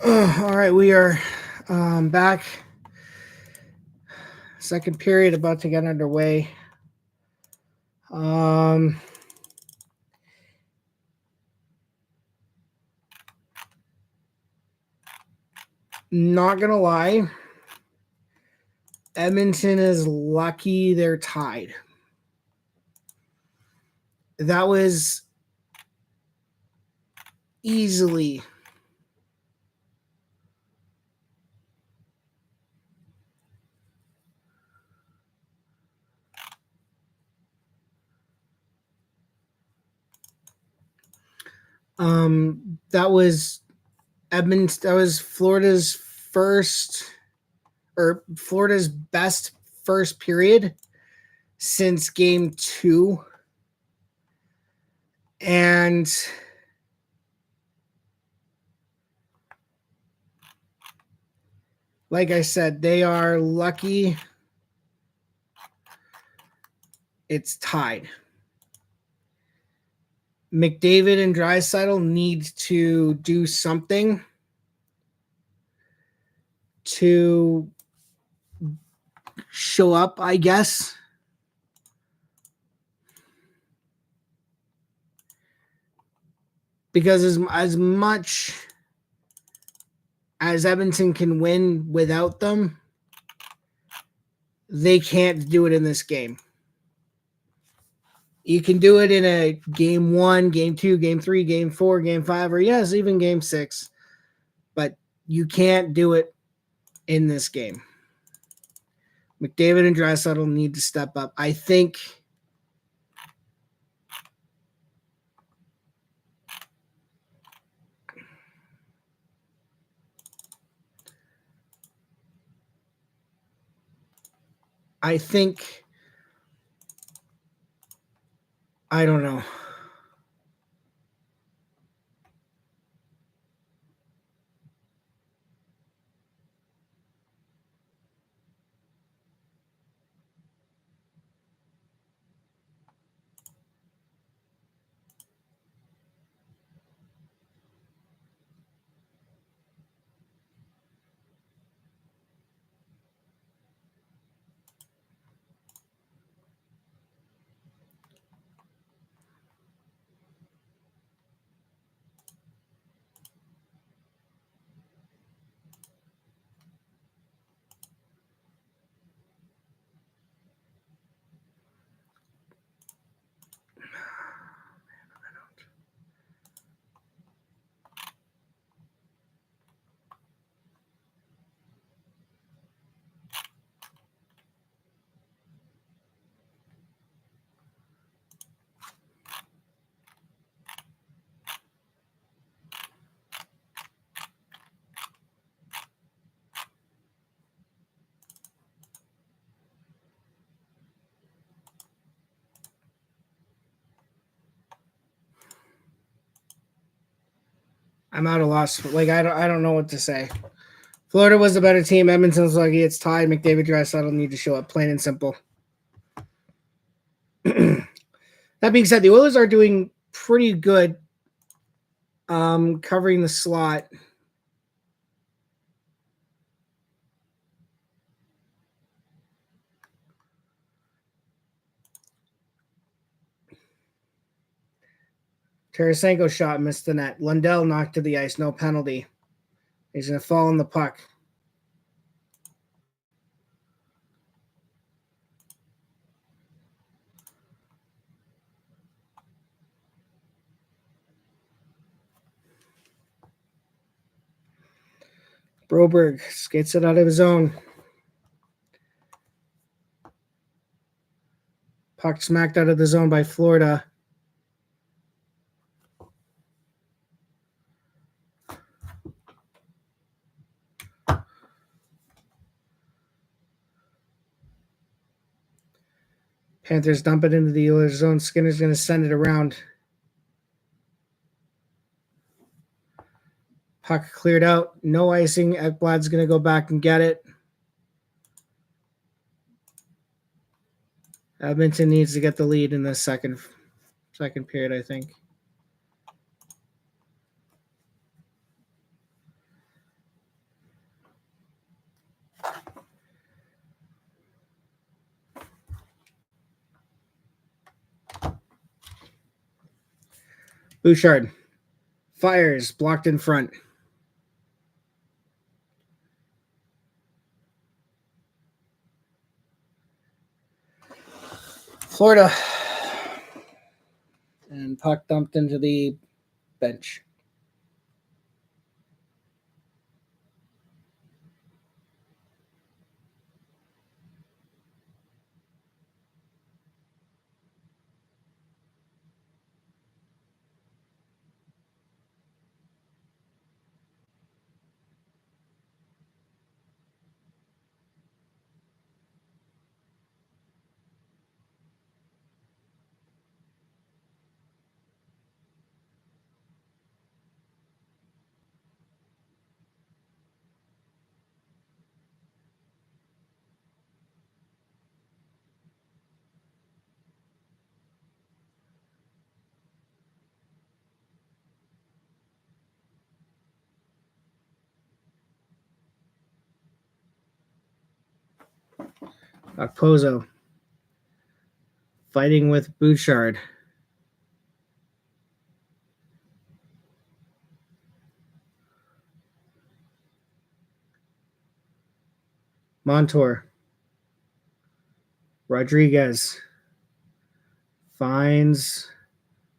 All right, we are back. Second period about to get underway. Not gonna lie, Edmonton is lucky they're tied. That was easily that was Edmonton. That was Florida's best first period since game 2. And like I said, they are lucky it's tied. McDavid and Draisaitl need to do something to show up, I guess. Because as much as Edmonton can win without them, they can't do it in this game. You can do it in a game 1, game 2, game 3, game 4, game 5, or yes, even game 6. But you can't do it in this game. McDavid and Draisaitl need to step up. I think I don't know. I'm out of loss. Like I don't know what to say. Florida was the better team. Edmonton's lucky it's tied. McDavid, Draisaitl need to show up, plain and simple. That being said, the Oilers are doing pretty good covering the slot. Tarasenko shot, missed the net. Lundell knocked to the ice, no penalty. He's going to fall on the puck. Broberg skates it out of his zone. Puck smacked out of the zone by Florida. Panthers dump it into the Oilers zone. Skinner's going to send it around. Puck cleared out. No icing. Ekblad's going to go back and get it. Edmonton needs to get the lead in the second period, I think. Bouchard fires, blocked in front. Florida. And puck dumped into the bench. Okposo fighting with Bouchard. Montour. Rodriguez finds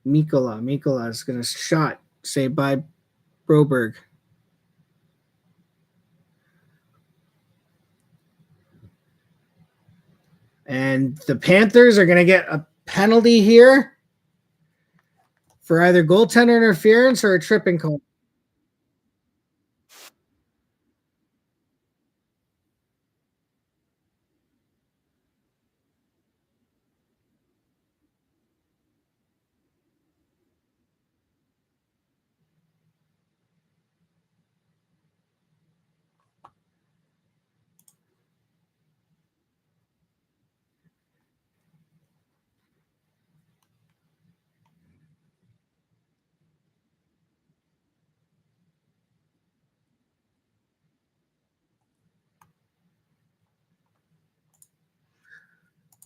Mikola. Mikola is going to shot. Saved by Broberg. And the Panthers are going to get a penalty here for either goaltender interference or a tripping call.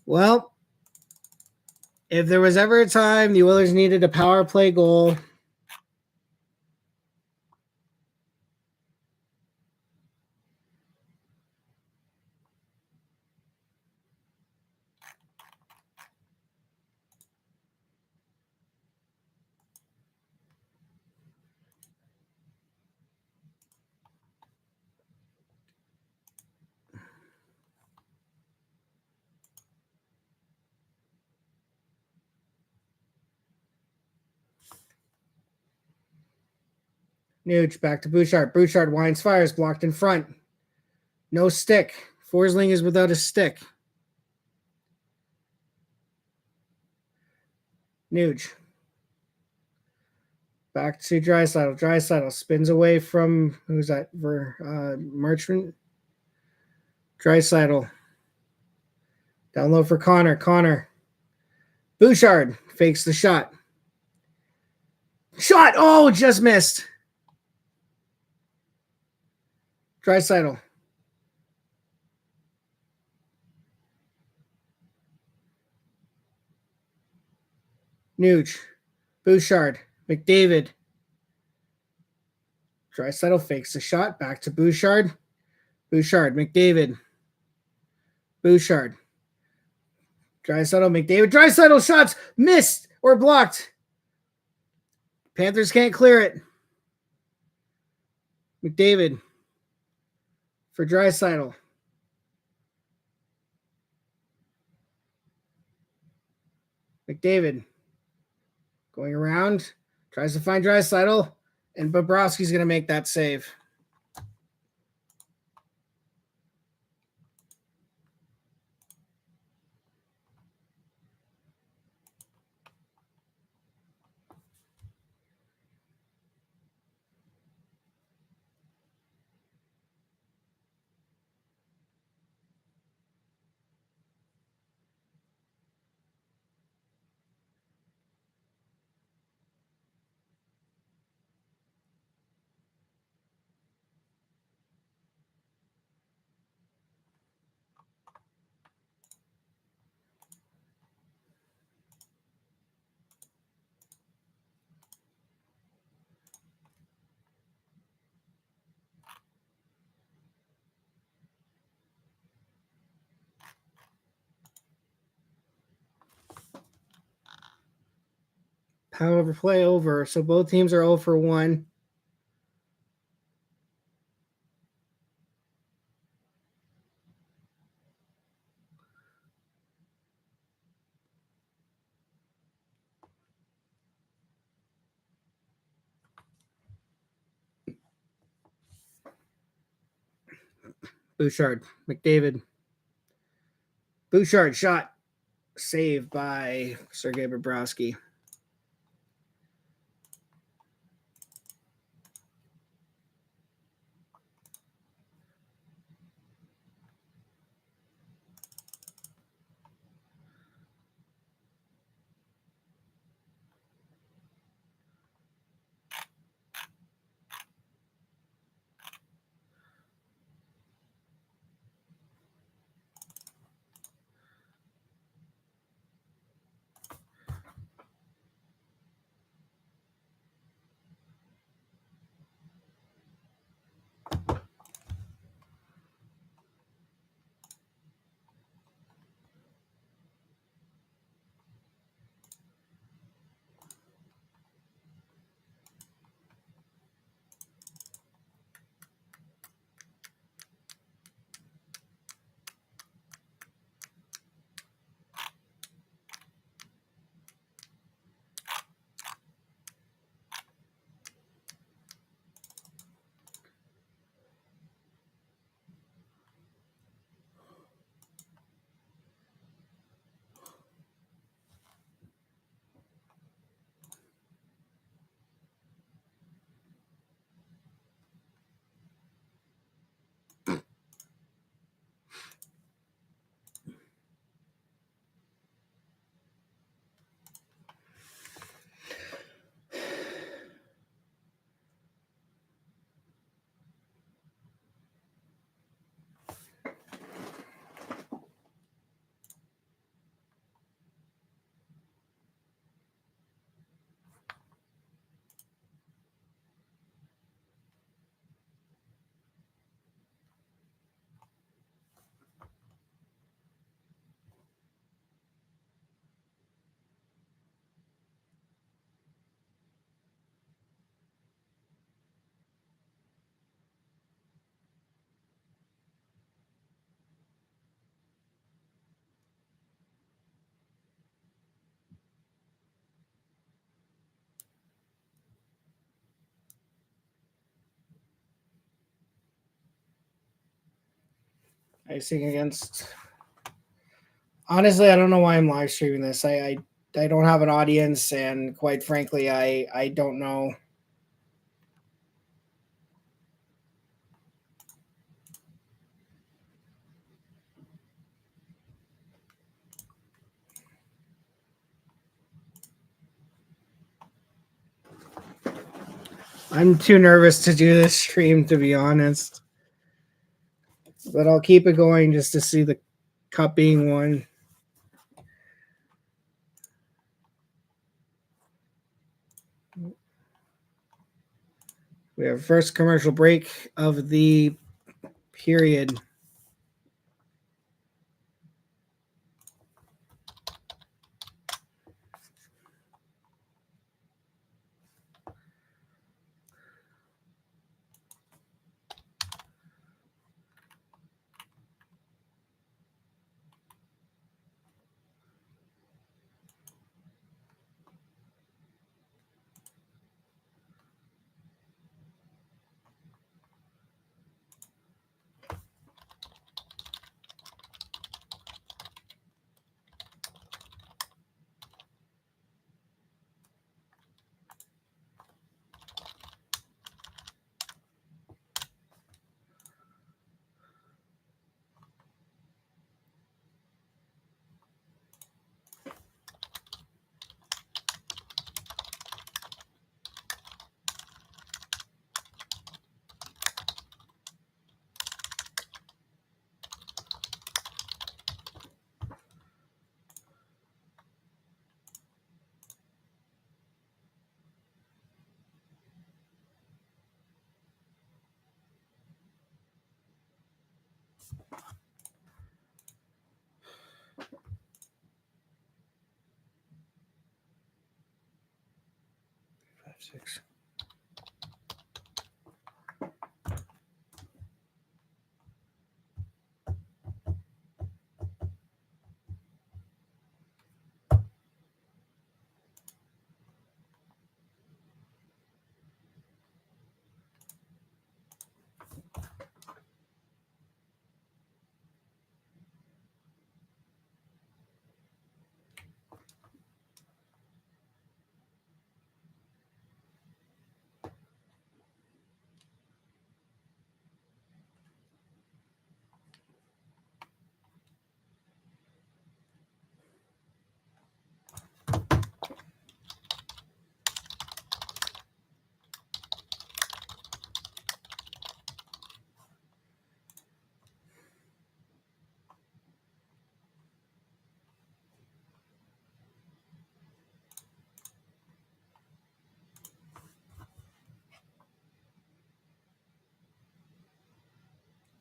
Well, if there was ever a time the Oilers needed a power play goal, Nuge back to Bouchard. Bouchard winds, fires, blocked in front. No stick. Forsling is without a stick. Nuge. Back to Draisaitl. Draisaitl spins away from, who's that? Marchment. Draisaitl. Down low for Connor. Connor. Bouchard fakes the shot. Shot! Oh, just missed. Draisaitl. Nuge. Bouchard. McDavid. Draisaitl fakes the shot. Back to Bouchard. Bouchard. McDavid. Bouchard. Draisaitl. McDavid. Draisaitl shots missed or blocked. Panthers can't clear it. McDavid for Draisaitl. McDavid going around, tries to find Draisaitl, and Bobrovsky's going to make that save. However, play over. So both teams are 0 for 1. Bouchard, McDavid. Bouchard shot. Saved by Sergei Bobrovsky. Icing against. Honestly, I don't know why I'm live streaming this. I don't have an audience, and quite frankly, I don't know. I'm too nervous to do this stream, to be honest. But I'll keep it going just to see the cup being won. We have first commercial break of the period. 6.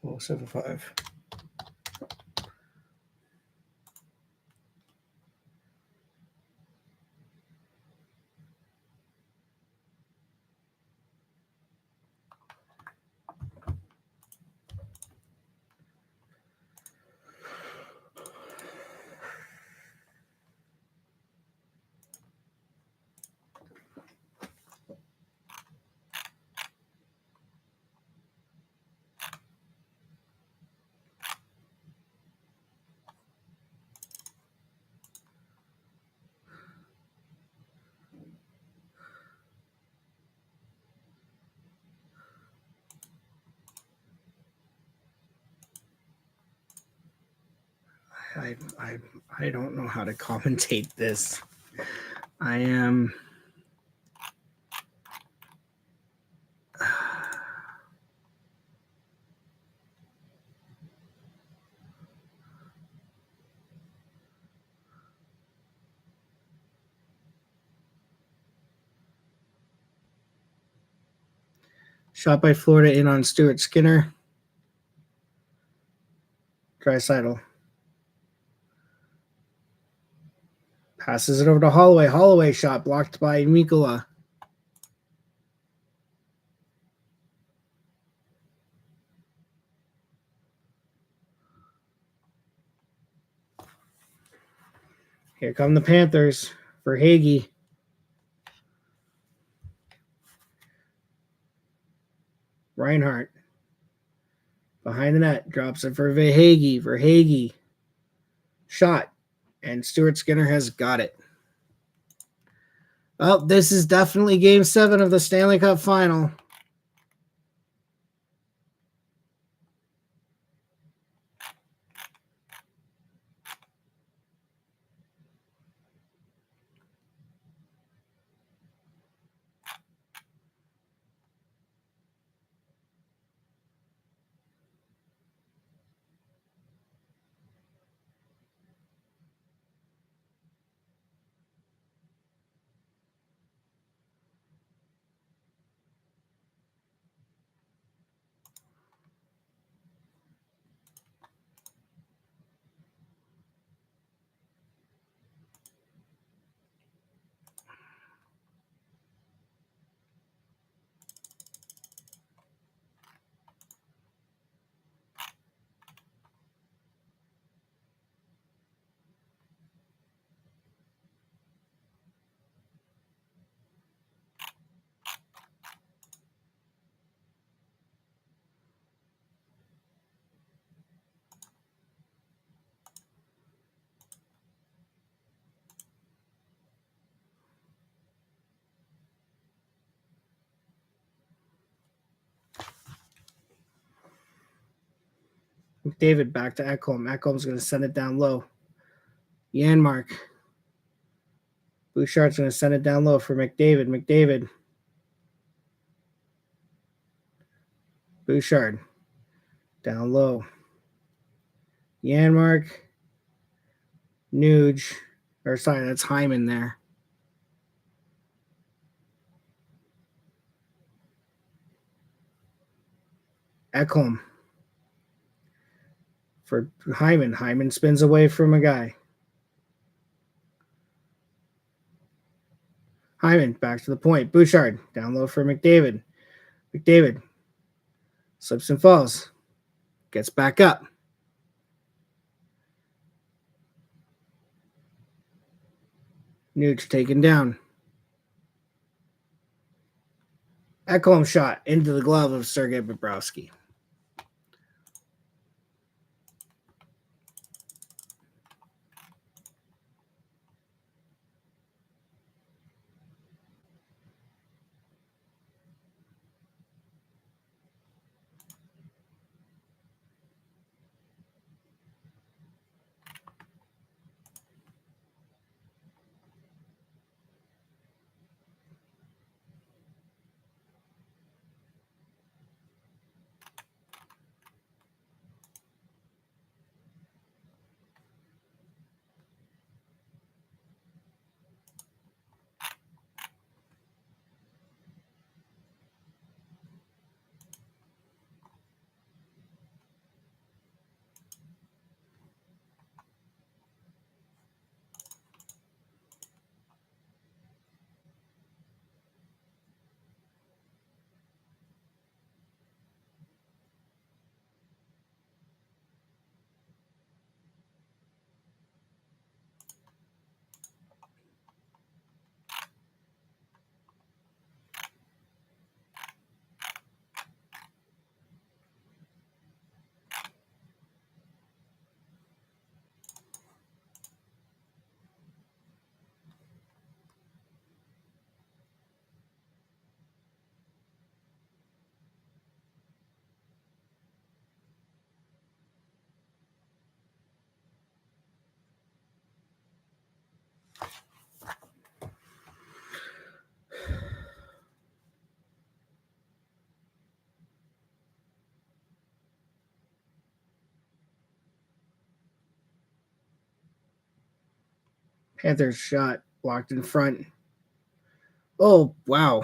Oh, 7.5. I don't know how to commentate this. I am. Shot by Florida in on Stuart Skinner. Draisaitl. Passes it over to Holloway. Holloway shot blocked by Mikkola. Here come the Panthers for Hagee. Reinhart. Behind the net. Drops it for Hagee. For Hagee. Shot. And Stuart Skinner has got it. Well, this is definitely Game 7 of the Stanley Cup Final. McDavid back to Ekholm. Ekholm's going to send it down low. Janmark. Bouchard's going to send it down low for McDavid. McDavid. Bouchard. Down low. Janmark. Nuge. Or sorry, that's Hyman there. Ekholm. For Hyman. Hyman spins away from a guy. Hyman back to the point. Bouchard down low for McDavid. McDavid slips and falls. Gets back up. Nuge taken down. Ekholm shot into the glove of Sergei Bobrovsky. Panthers shot blocked in front. Oh, wow.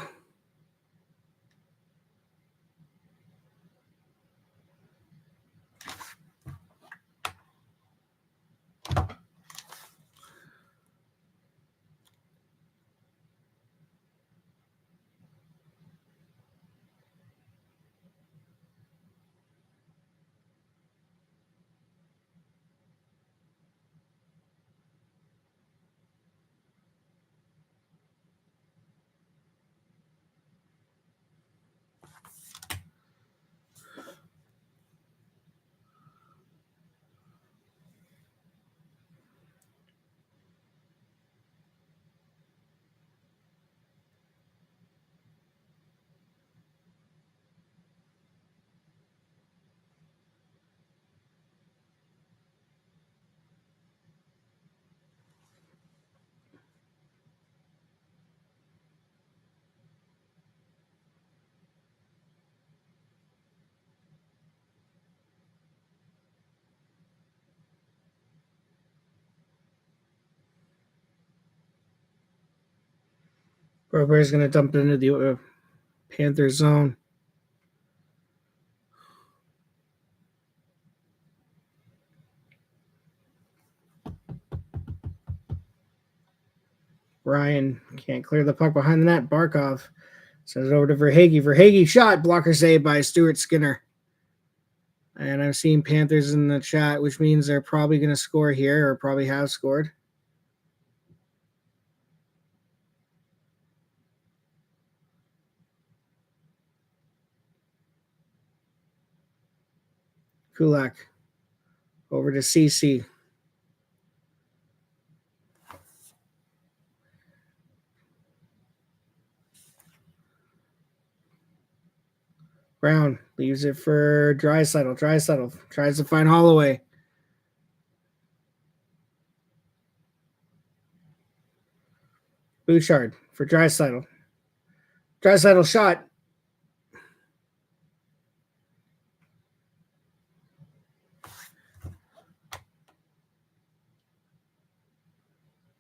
Robert's going to dump it into the Panther zone. Ryan can't clear the puck behind the net. Barkov sends it over to Verhaeghe. Verhaeghe shot. Blocker saved by Stuart Skinner. And I'm seeing Panthers in the chat, which means they're probably going to score here or probably have scored. Kulak over to CC. Brown leaves it for Draisaitl. Draisaitl tries to find Holloway. Bouchard for Draisaitl. Draisaitl shot.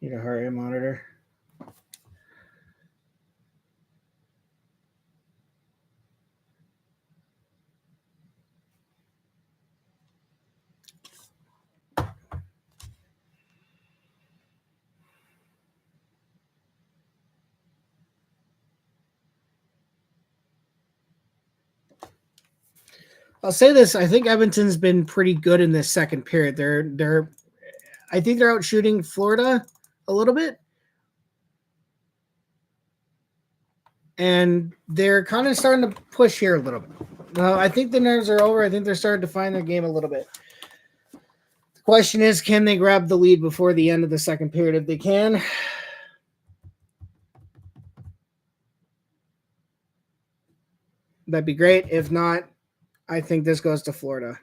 Need a heart rate monitor. I'll say this. I think Edmonton's been pretty good in this second period. I think they're out shooting Florida a little bit. And they're kind of starting to push here a little bit. I think the nerves are over. I think they're starting to find their game a little bit. The question is, can they grab the lead before the end of the second period? If they can, that'd be great. If not, I think this goes to Florida.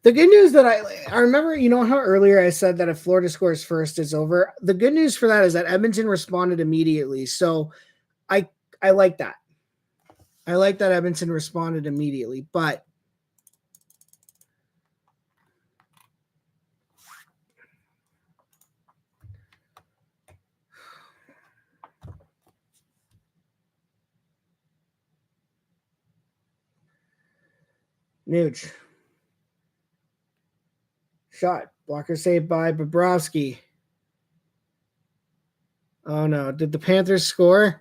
The good news that I remember, you know how earlier I said that if Florida scores first, it's over. The good news for that is that Edmonton responded immediately. So I like that. I like that Edmonton responded immediately, but Nuge. Shot. Blocker saved by Bobrovsky. Oh no. Did the Panthers score?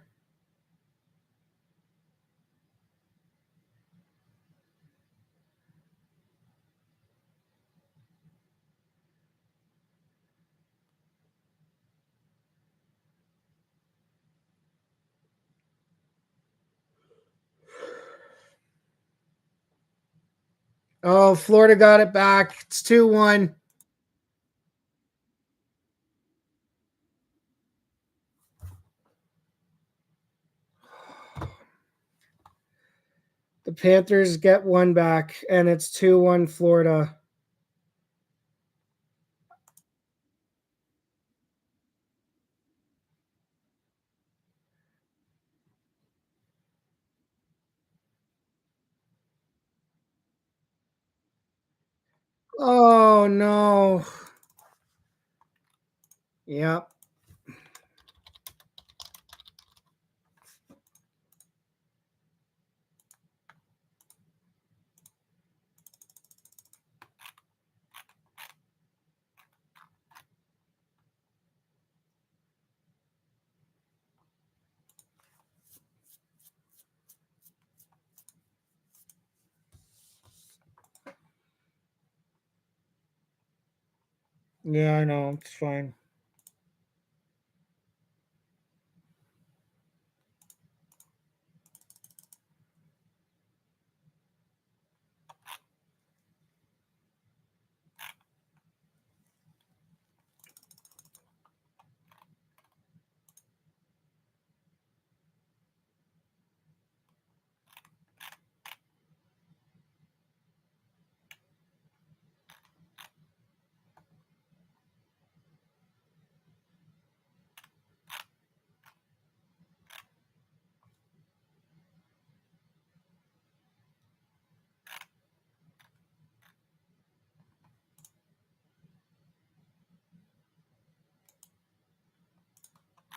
Oh, Florida got it back. It's 2-1. The Panthers get one back, and it's 2-1 Florida. Oh no. Yep. Yeah, I know. It's fine.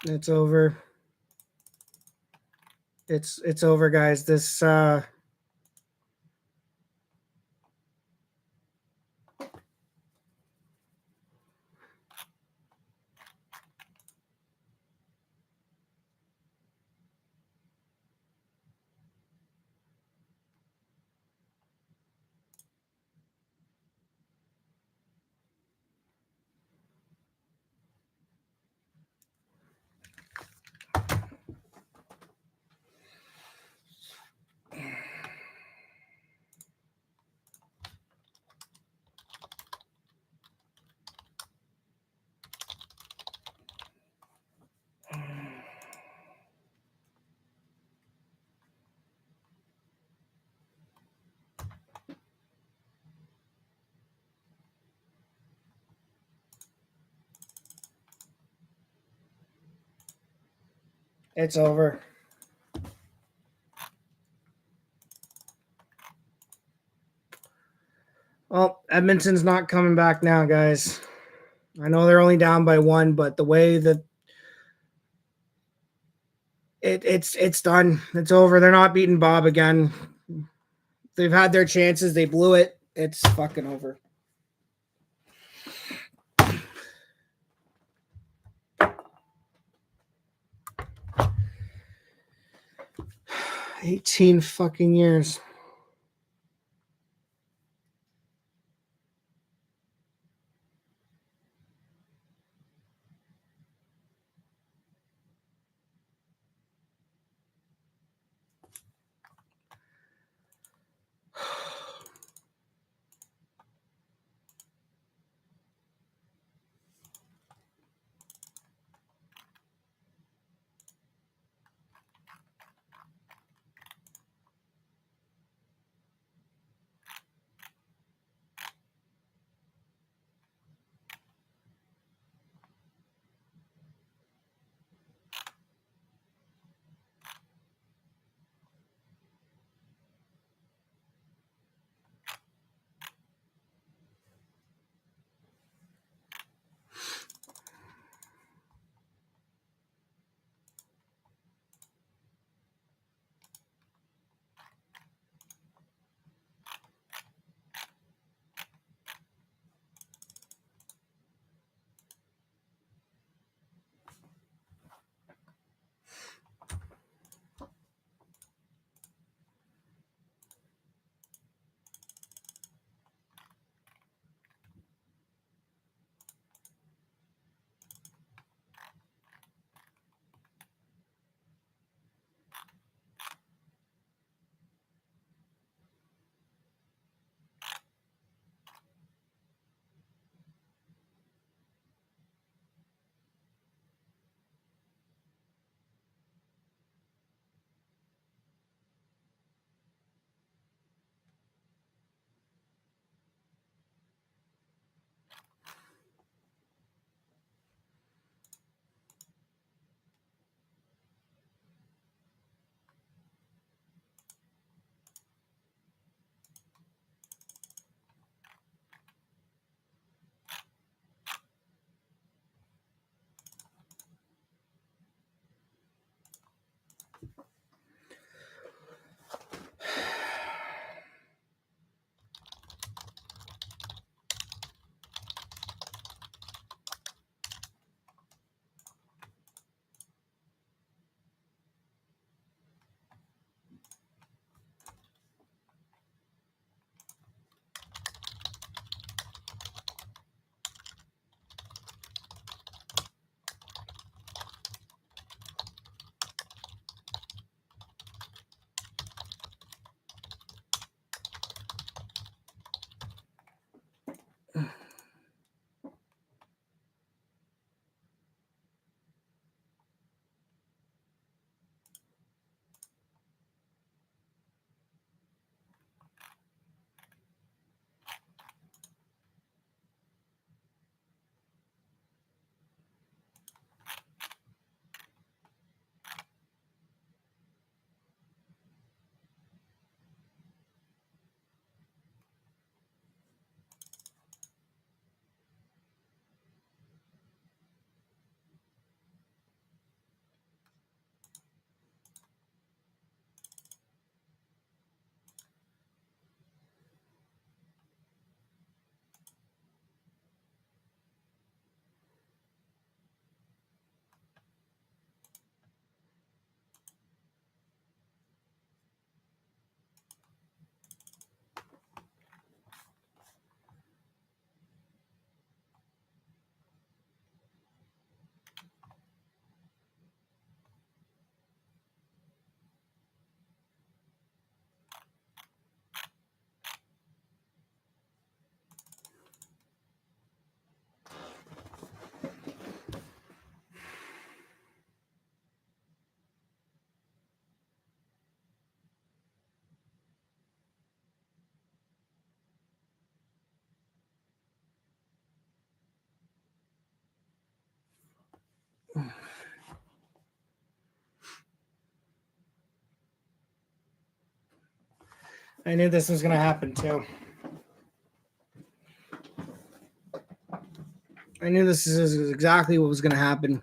It's over. It's over, guys. This it's over. Well, Edmonton's not coming back now, guys. I know they're only down by one, but the way that it's done. It's over. They're not beating Bob again. They've had their chances. They blew it. It's fucking over. 18 fucking years. I knew this was going to happen too. I knew this is exactly what was going to happen.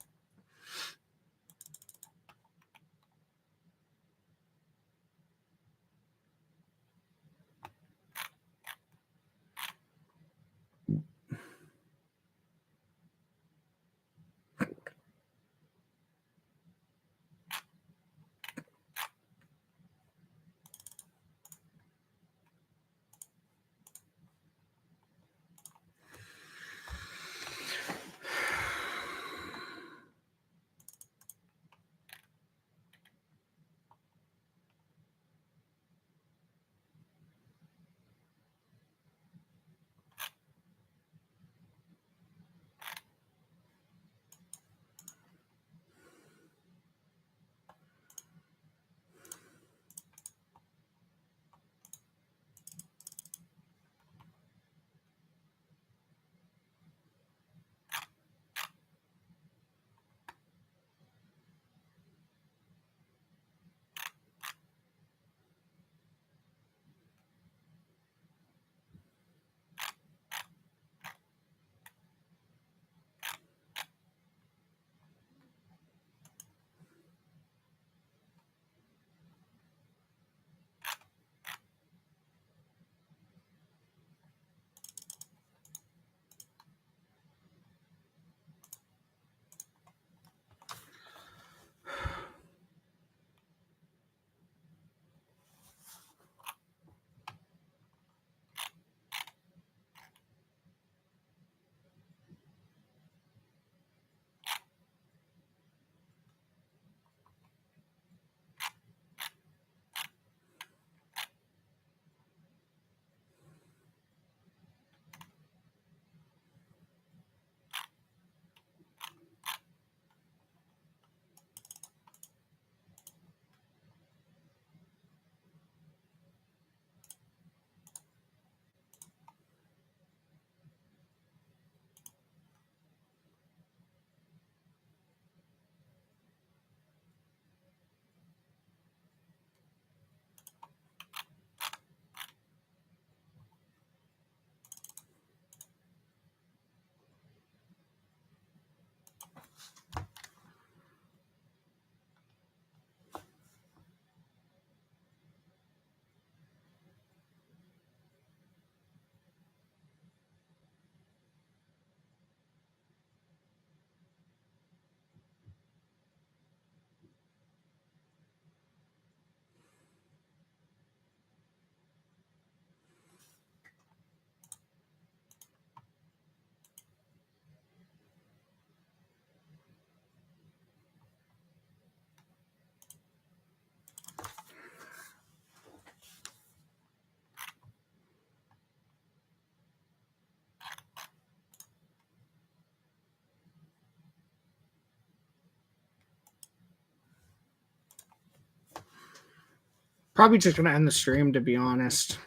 Probably just gonna end the stream, to be honest.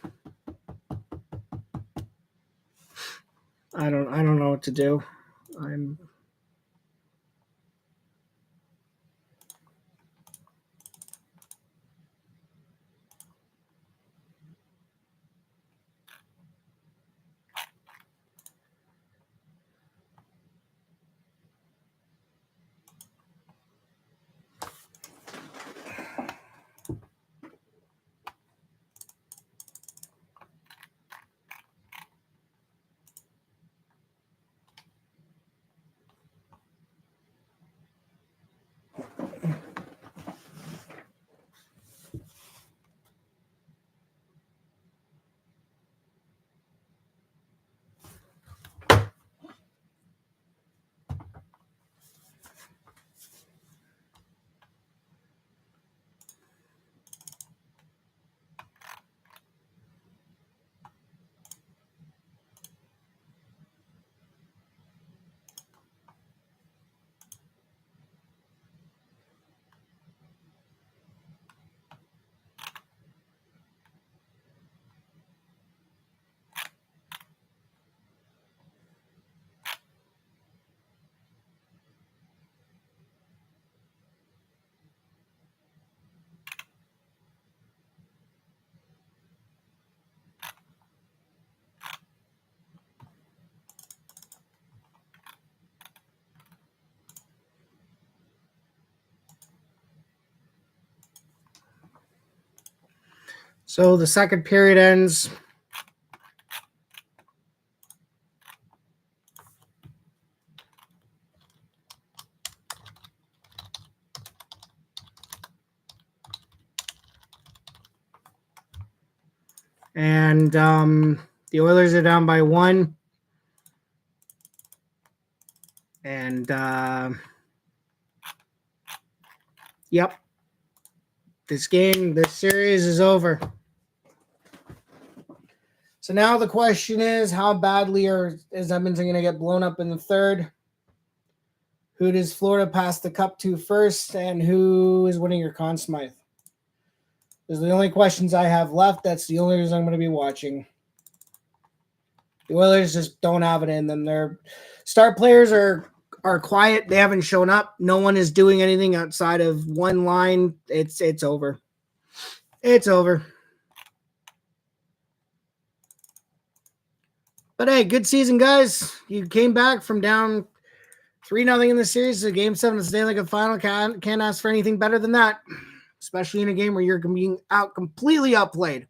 I don't know what to do. So the second period ends. And the Oilers are down by 1. And yep, this series is over. So now the question is, how badly is Edmonton going to get blown up in the third? Who does Florida pass the cup to first? And who is winning your Conn Smythe? Those are the only questions I have left. That's the only reason I'm going to be watching. The Oilers just don't have it in them. Their star players are quiet. They haven't shown up. No one is doing anything outside of one line. It's over. It's over. But hey, good season, guys. You came back from down 3-0 in the series to Game 7 of the Stanley Cup Final. Can't ask for anything better than that, especially in a game where you're being completely outplayed.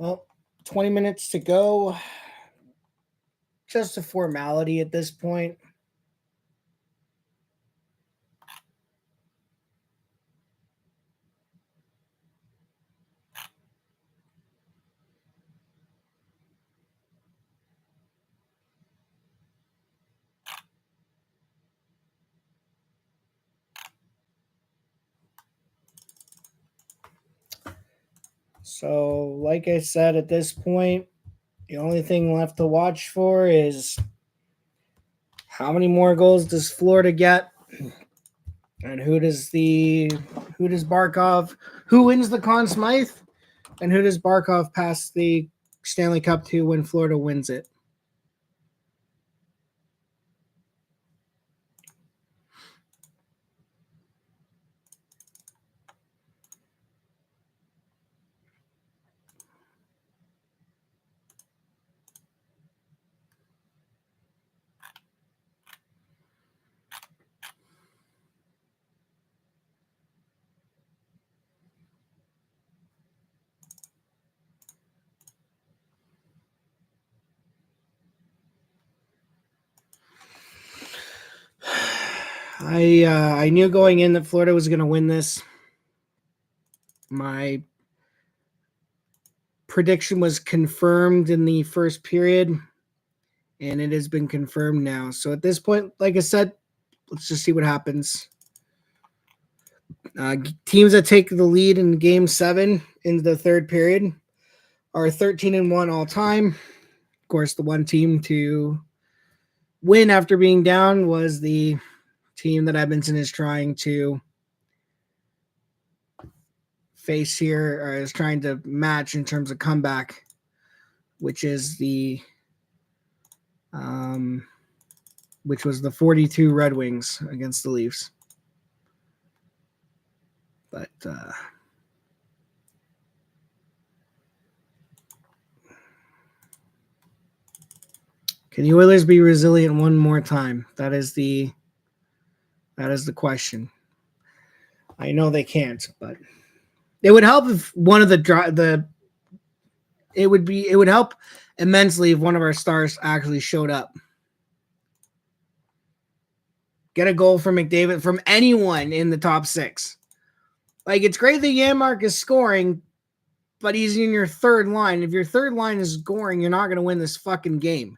Well, 20 minutes to go. Just a formality at this point. So, like I said, at this point, the only thing left to watch for is how many more goals does Florida get, and who does Barkov, who wins the Conn Smythe, and who does Barkov pass the Stanley Cup to when Florida wins it. I knew going in that Florida was going to win this. My prediction was confirmed in the first period, and it has been confirmed now. So at this point, like I said, let's just see what happens. Teams that take the lead in Game 7 into the third period are 13-1 all time. Of course, the one team to win after being down was the team that Edmonton is trying to face here, or is trying to match in terms of comeback, which is which was the 42 Red Wings against the Leafs. But can the Oilers be resilient one more time? That is the question. I know they can't, but it would help if one of it would help immensely if one of our stars actually showed up. Get a goal from McDavid, from anyone in the top 6. Like, it's great that Janmark is scoring, but he's in your third line. If your third line is scoring, you're not going to win this fucking game.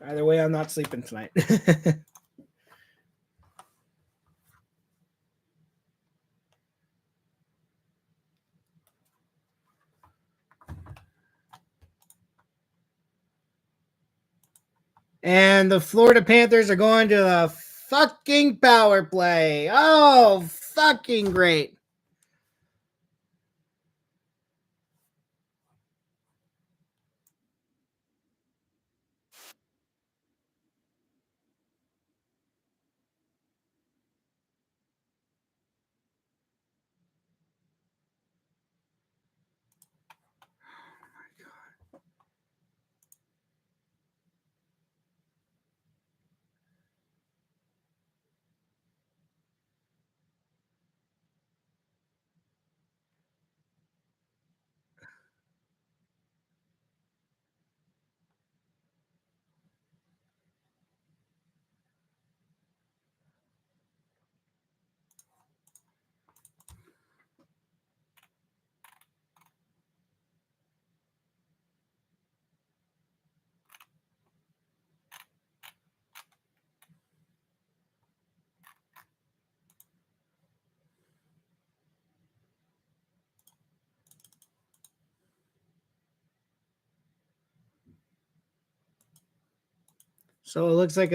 Either way, I'm not sleeping tonight. And the Florida Panthers are going to the fucking power play. Oh, fucking great. So it looks like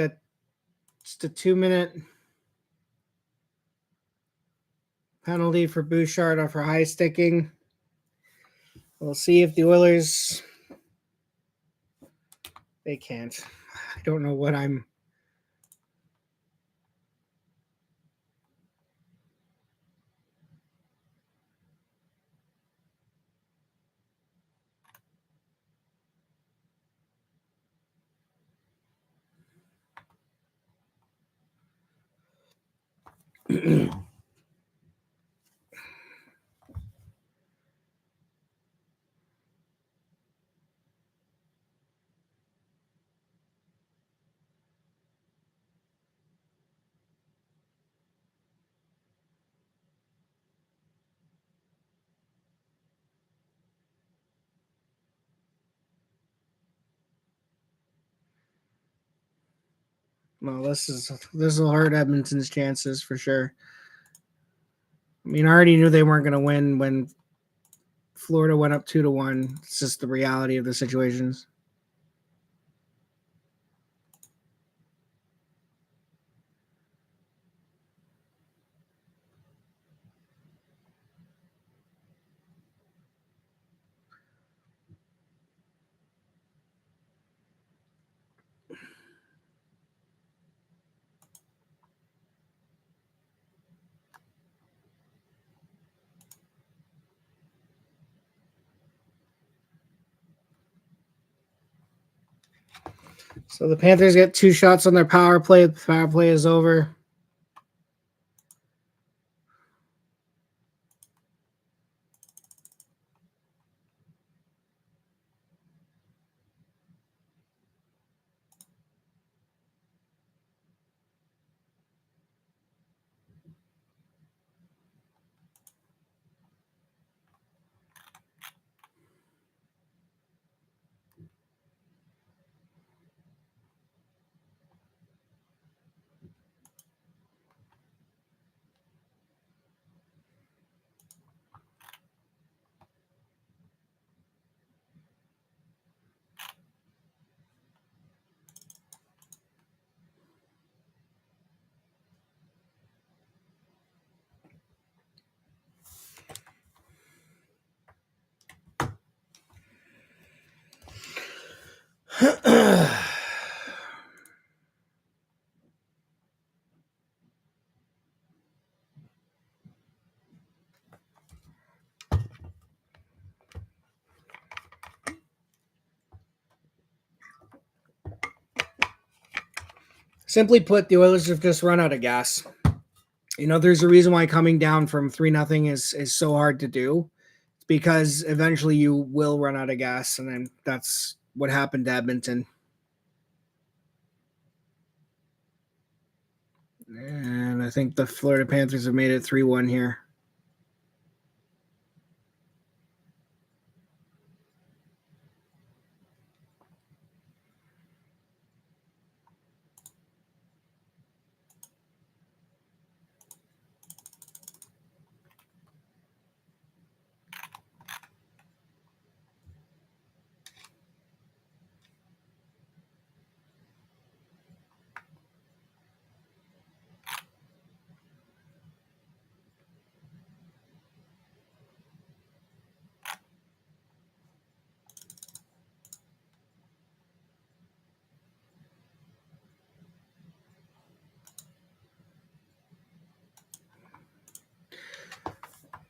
just a 2-minute penalty for Bouchard for high sticking. We'll see if the Oilers. They can't. I don't know what I'm. Well, this will hurt Edmonton's chances for sure. I mean, I already knew they weren't going to win when Florida went up 2-1. It's just the reality of the situations. So the Panthers get 2 shots on their power play. The power play is over. Simply put, the Oilers have just run out of gas. You know, there's a reason why coming down from 3-0 is so hard to do. It's because eventually you will run out of gas, and then that's what happened to Edmonton. And I think the Florida Panthers have made it 3-1 here.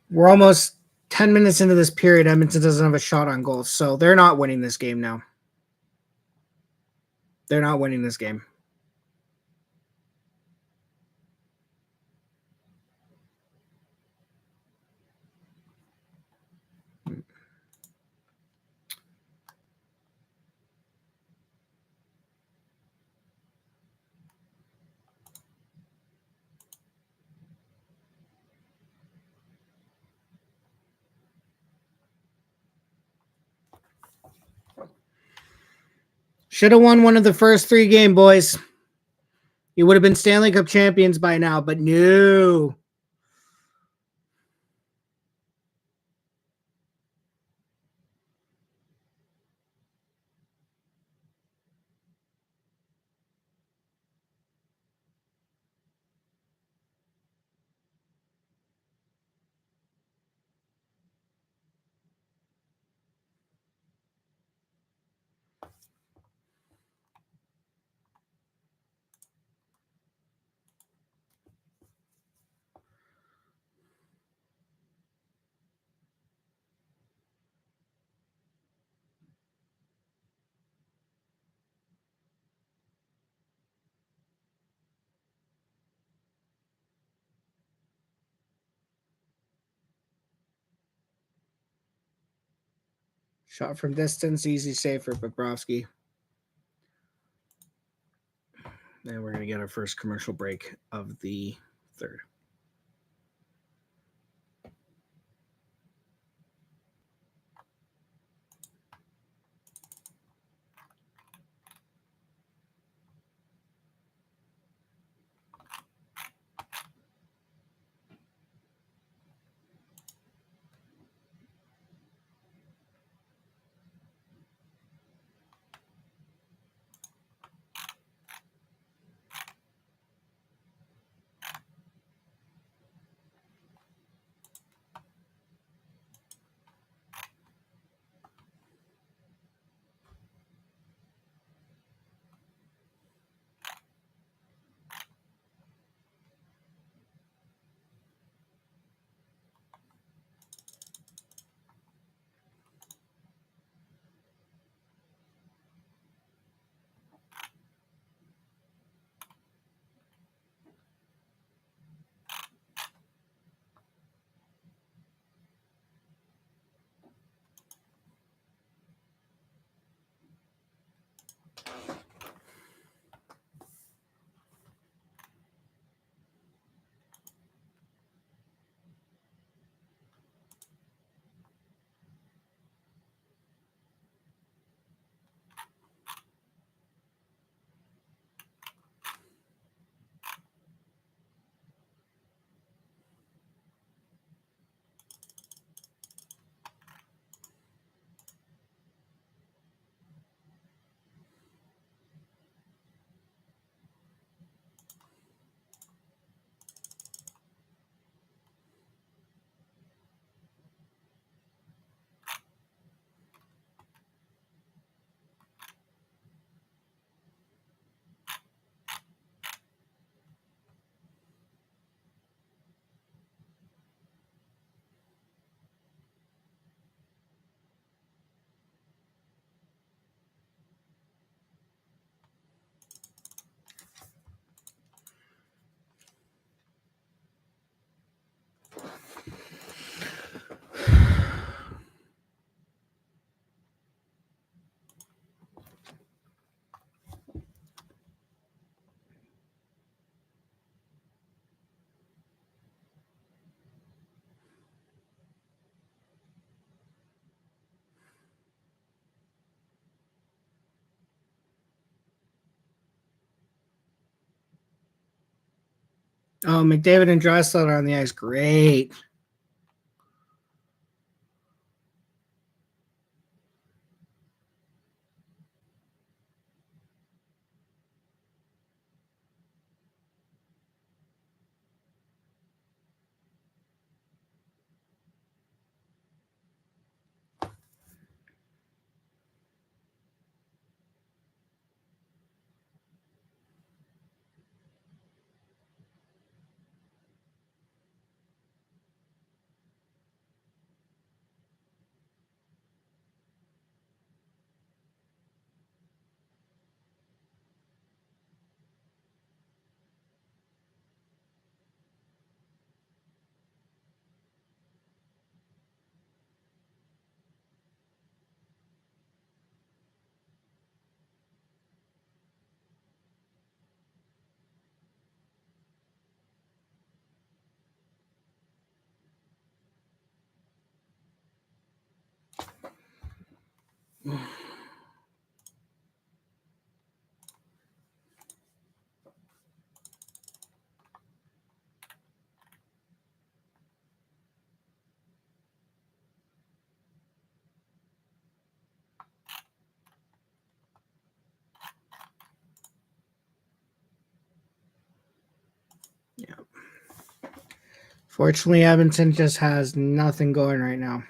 We're almost 10 minutes into this period. Edmonton doesn't have a shot on goal, so they're not winning this game now. They're not winning this game. Should have won one of the first 3 game, boys. You would have been Stanley Cup champions by now, but no. Shot from distance, easy save for Bobrovsky. And we're going to get our first commercial break of the third. Oh, McDavid and Draisaitl on the ice. Great. Yeah. Fortunately, Edmonton just has nothing going right now.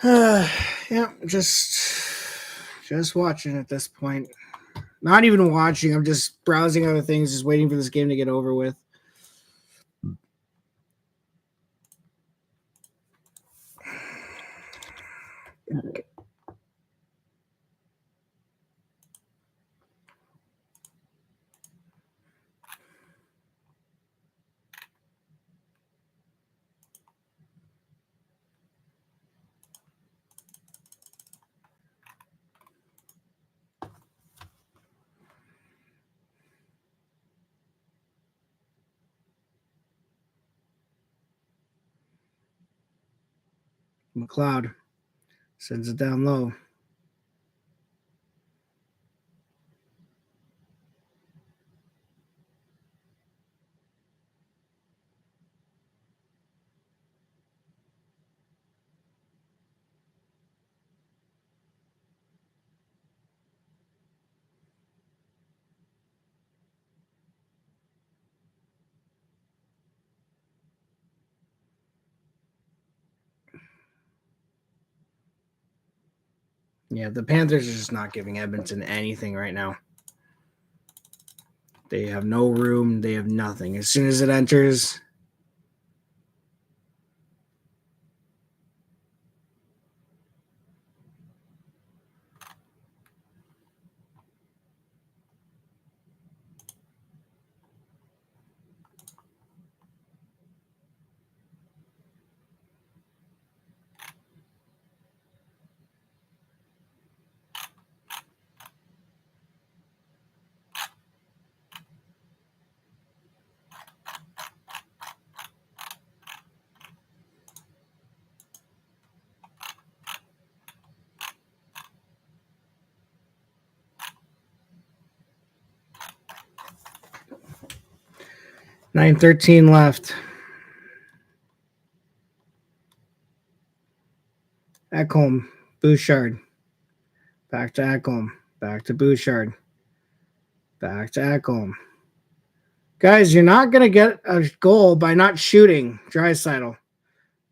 Yeah, just watching at this point. Not even watching. I'm just browsing other things, just waiting for this game to get over with. McLeod sends it down low. Yeah, the Panthers are just not giving Edmonton anything right now. They have no room. They have nothing. As soon as it enters, .913 left. Ekholm, Bouchard. Back to Ekholm. Back to Bouchard. Back to Ekholm. Guys, you're not going to get a goal by not shooting. Draisaitl.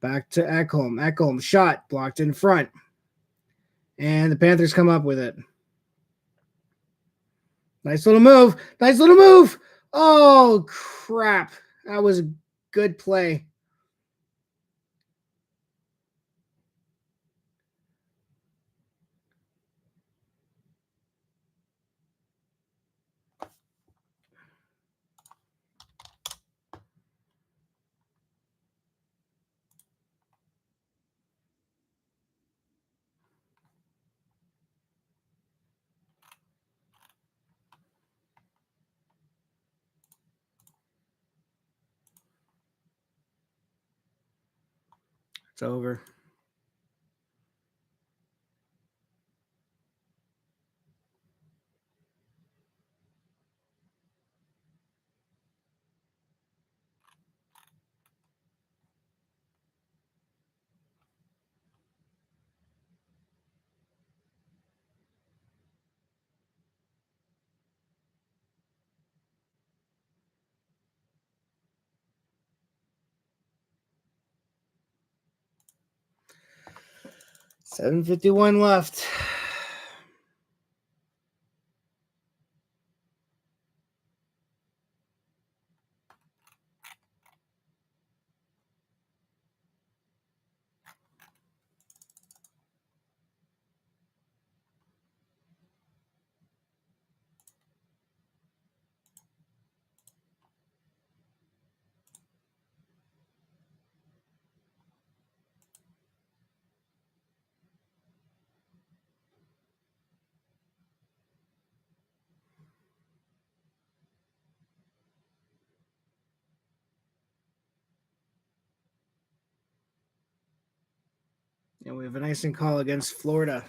Back to Ekholm. Ekholm shot. Blocked in front. And the Panthers come up with it. Nice little move. Nice little move. Oh, crap. That was a good play. It's over. .751 left. And we have an icing call against Florida.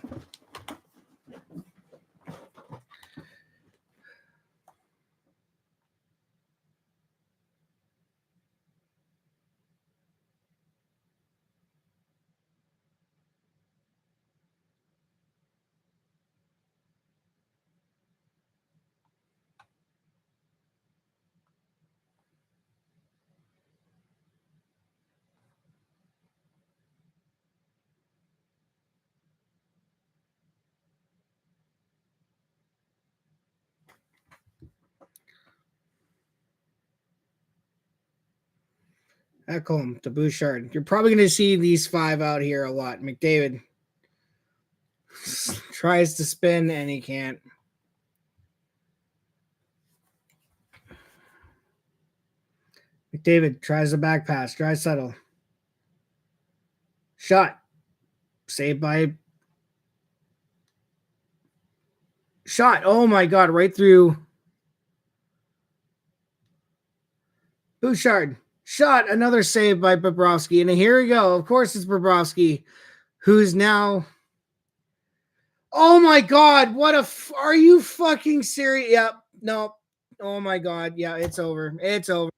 Ekholm to Bouchard. You're probably going to see these 5 out here a lot. McDavid tries to spin and he can't. McDavid tries a back pass. Dry settle. Shot. Saved by. Shot. Oh my God. Right through. Bouchard. Shot. Another save by Bobrovsky. And here we go. Of course it's Bobrovsky, who's now. Oh my God. What a. Are you fucking serious? Yep. No. Oh my God. Yeah, it's over. It's over.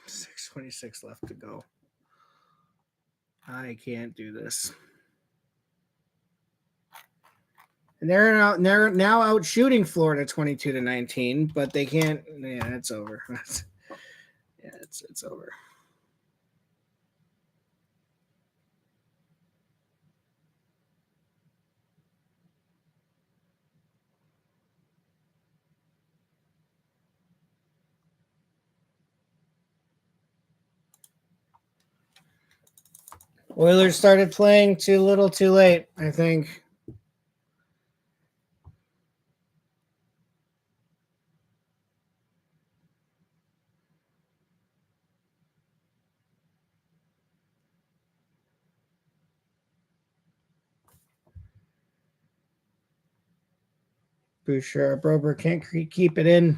.626 left to go. I can't do this. And they're now out shooting Florida 22-19, but they can't. Yeah, it's over. Yeah, it's over. Oilers started playing too little, too late, I think. Boucher. Brober can't keep it in.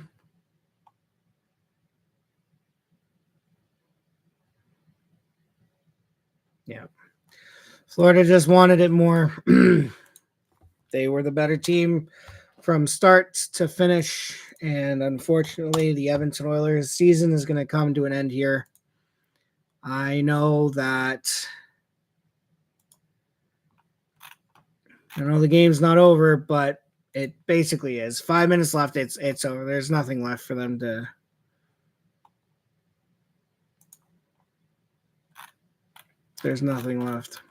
Yeah. Florida just wanted it more. They were the better team from start to finish. And unfortunately, the Edmonton Oilers season is going to come to an end here. I know that the game's not over, but it basically is. 5 minutes left. It's over. There's nothing left for them to. There's nothing left.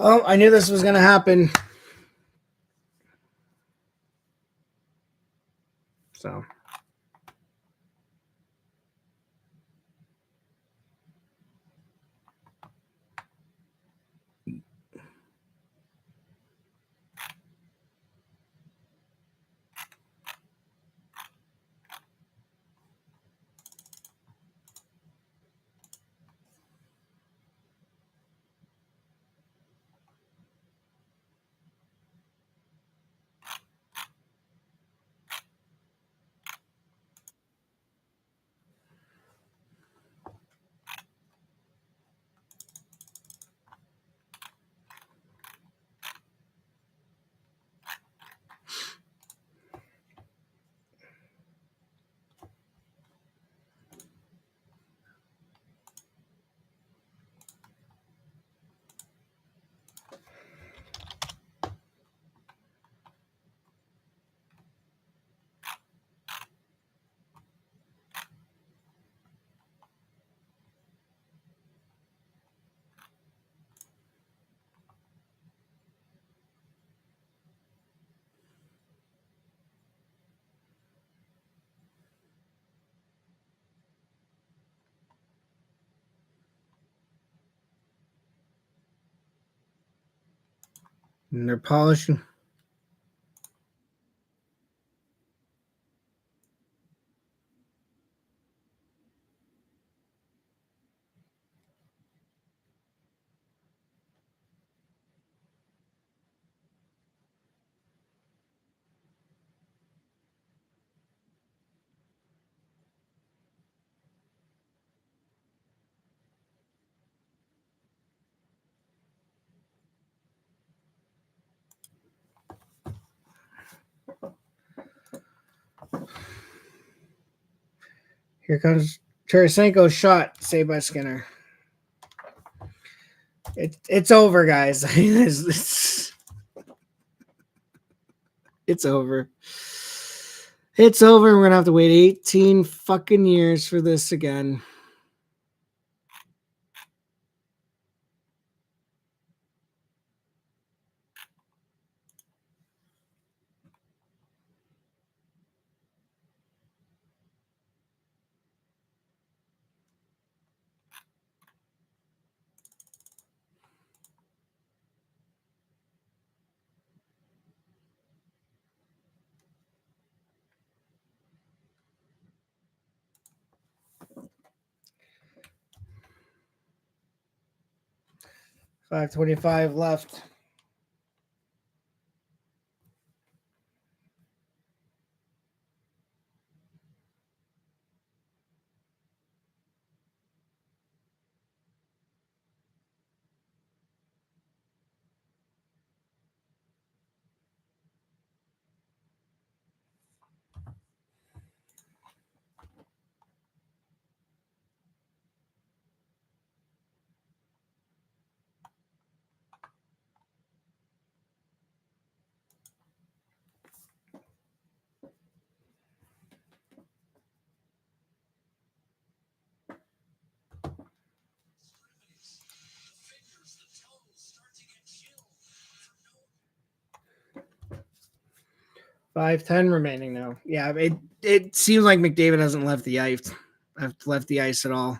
Oh, I knew this was going to happen. So. And they're polishing. Here comes Tarasenko's shot, saved by Skinner. It's over, guys. It's over. It's over. We're going to have to wait 18 fucking years for this again. $5:25 left. $5:10 remaining now. Yeah, it seems like McDavid hasn't left the ice at all.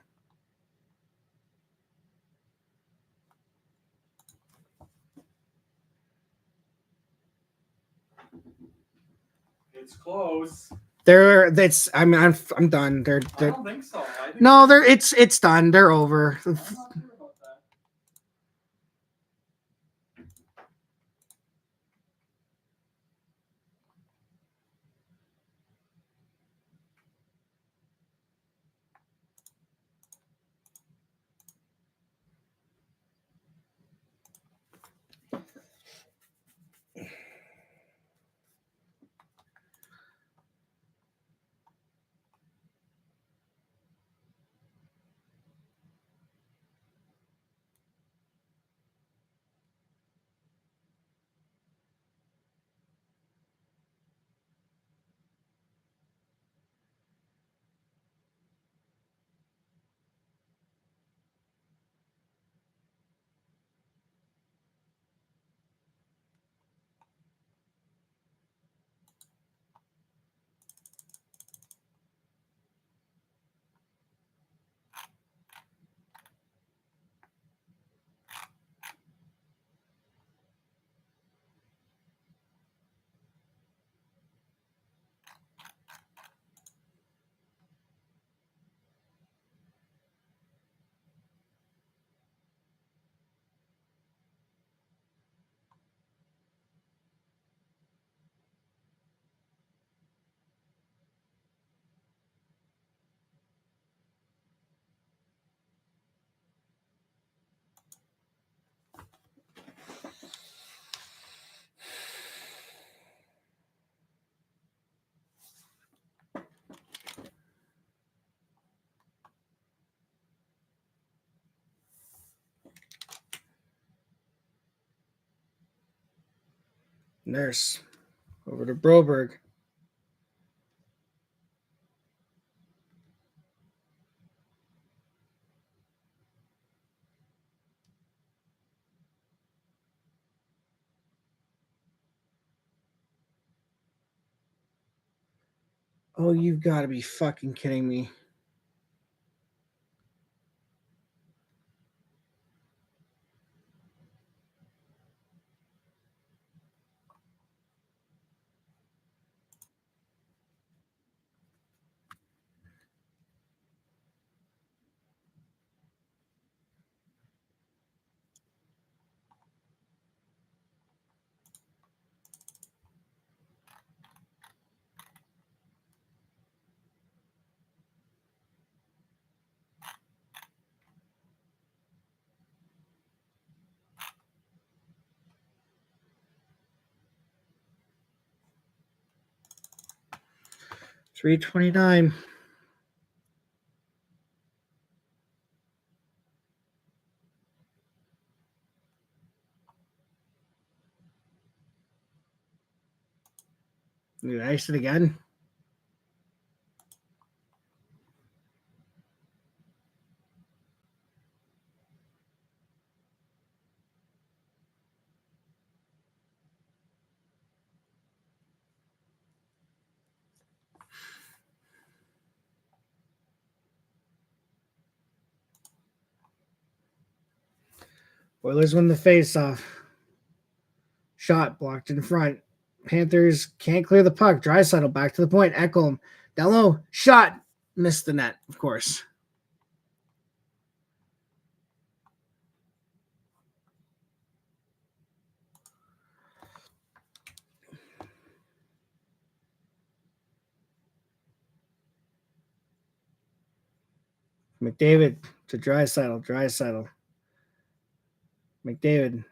It's close. I'm done. I don't think so. It's done. They're over. I'm not sure about that. Nurse over to Broberg. Oh, you've got to be fucking kidding me. $3.29. You ice it again? Oilers win the face-off. Shot blocked in front. Panthers can't clear the puck. Draisaitl back to the point. Ekholm down low. Shot. Missed the net, of course. McDavid to Draisaitl. Draisaitl. McDavid.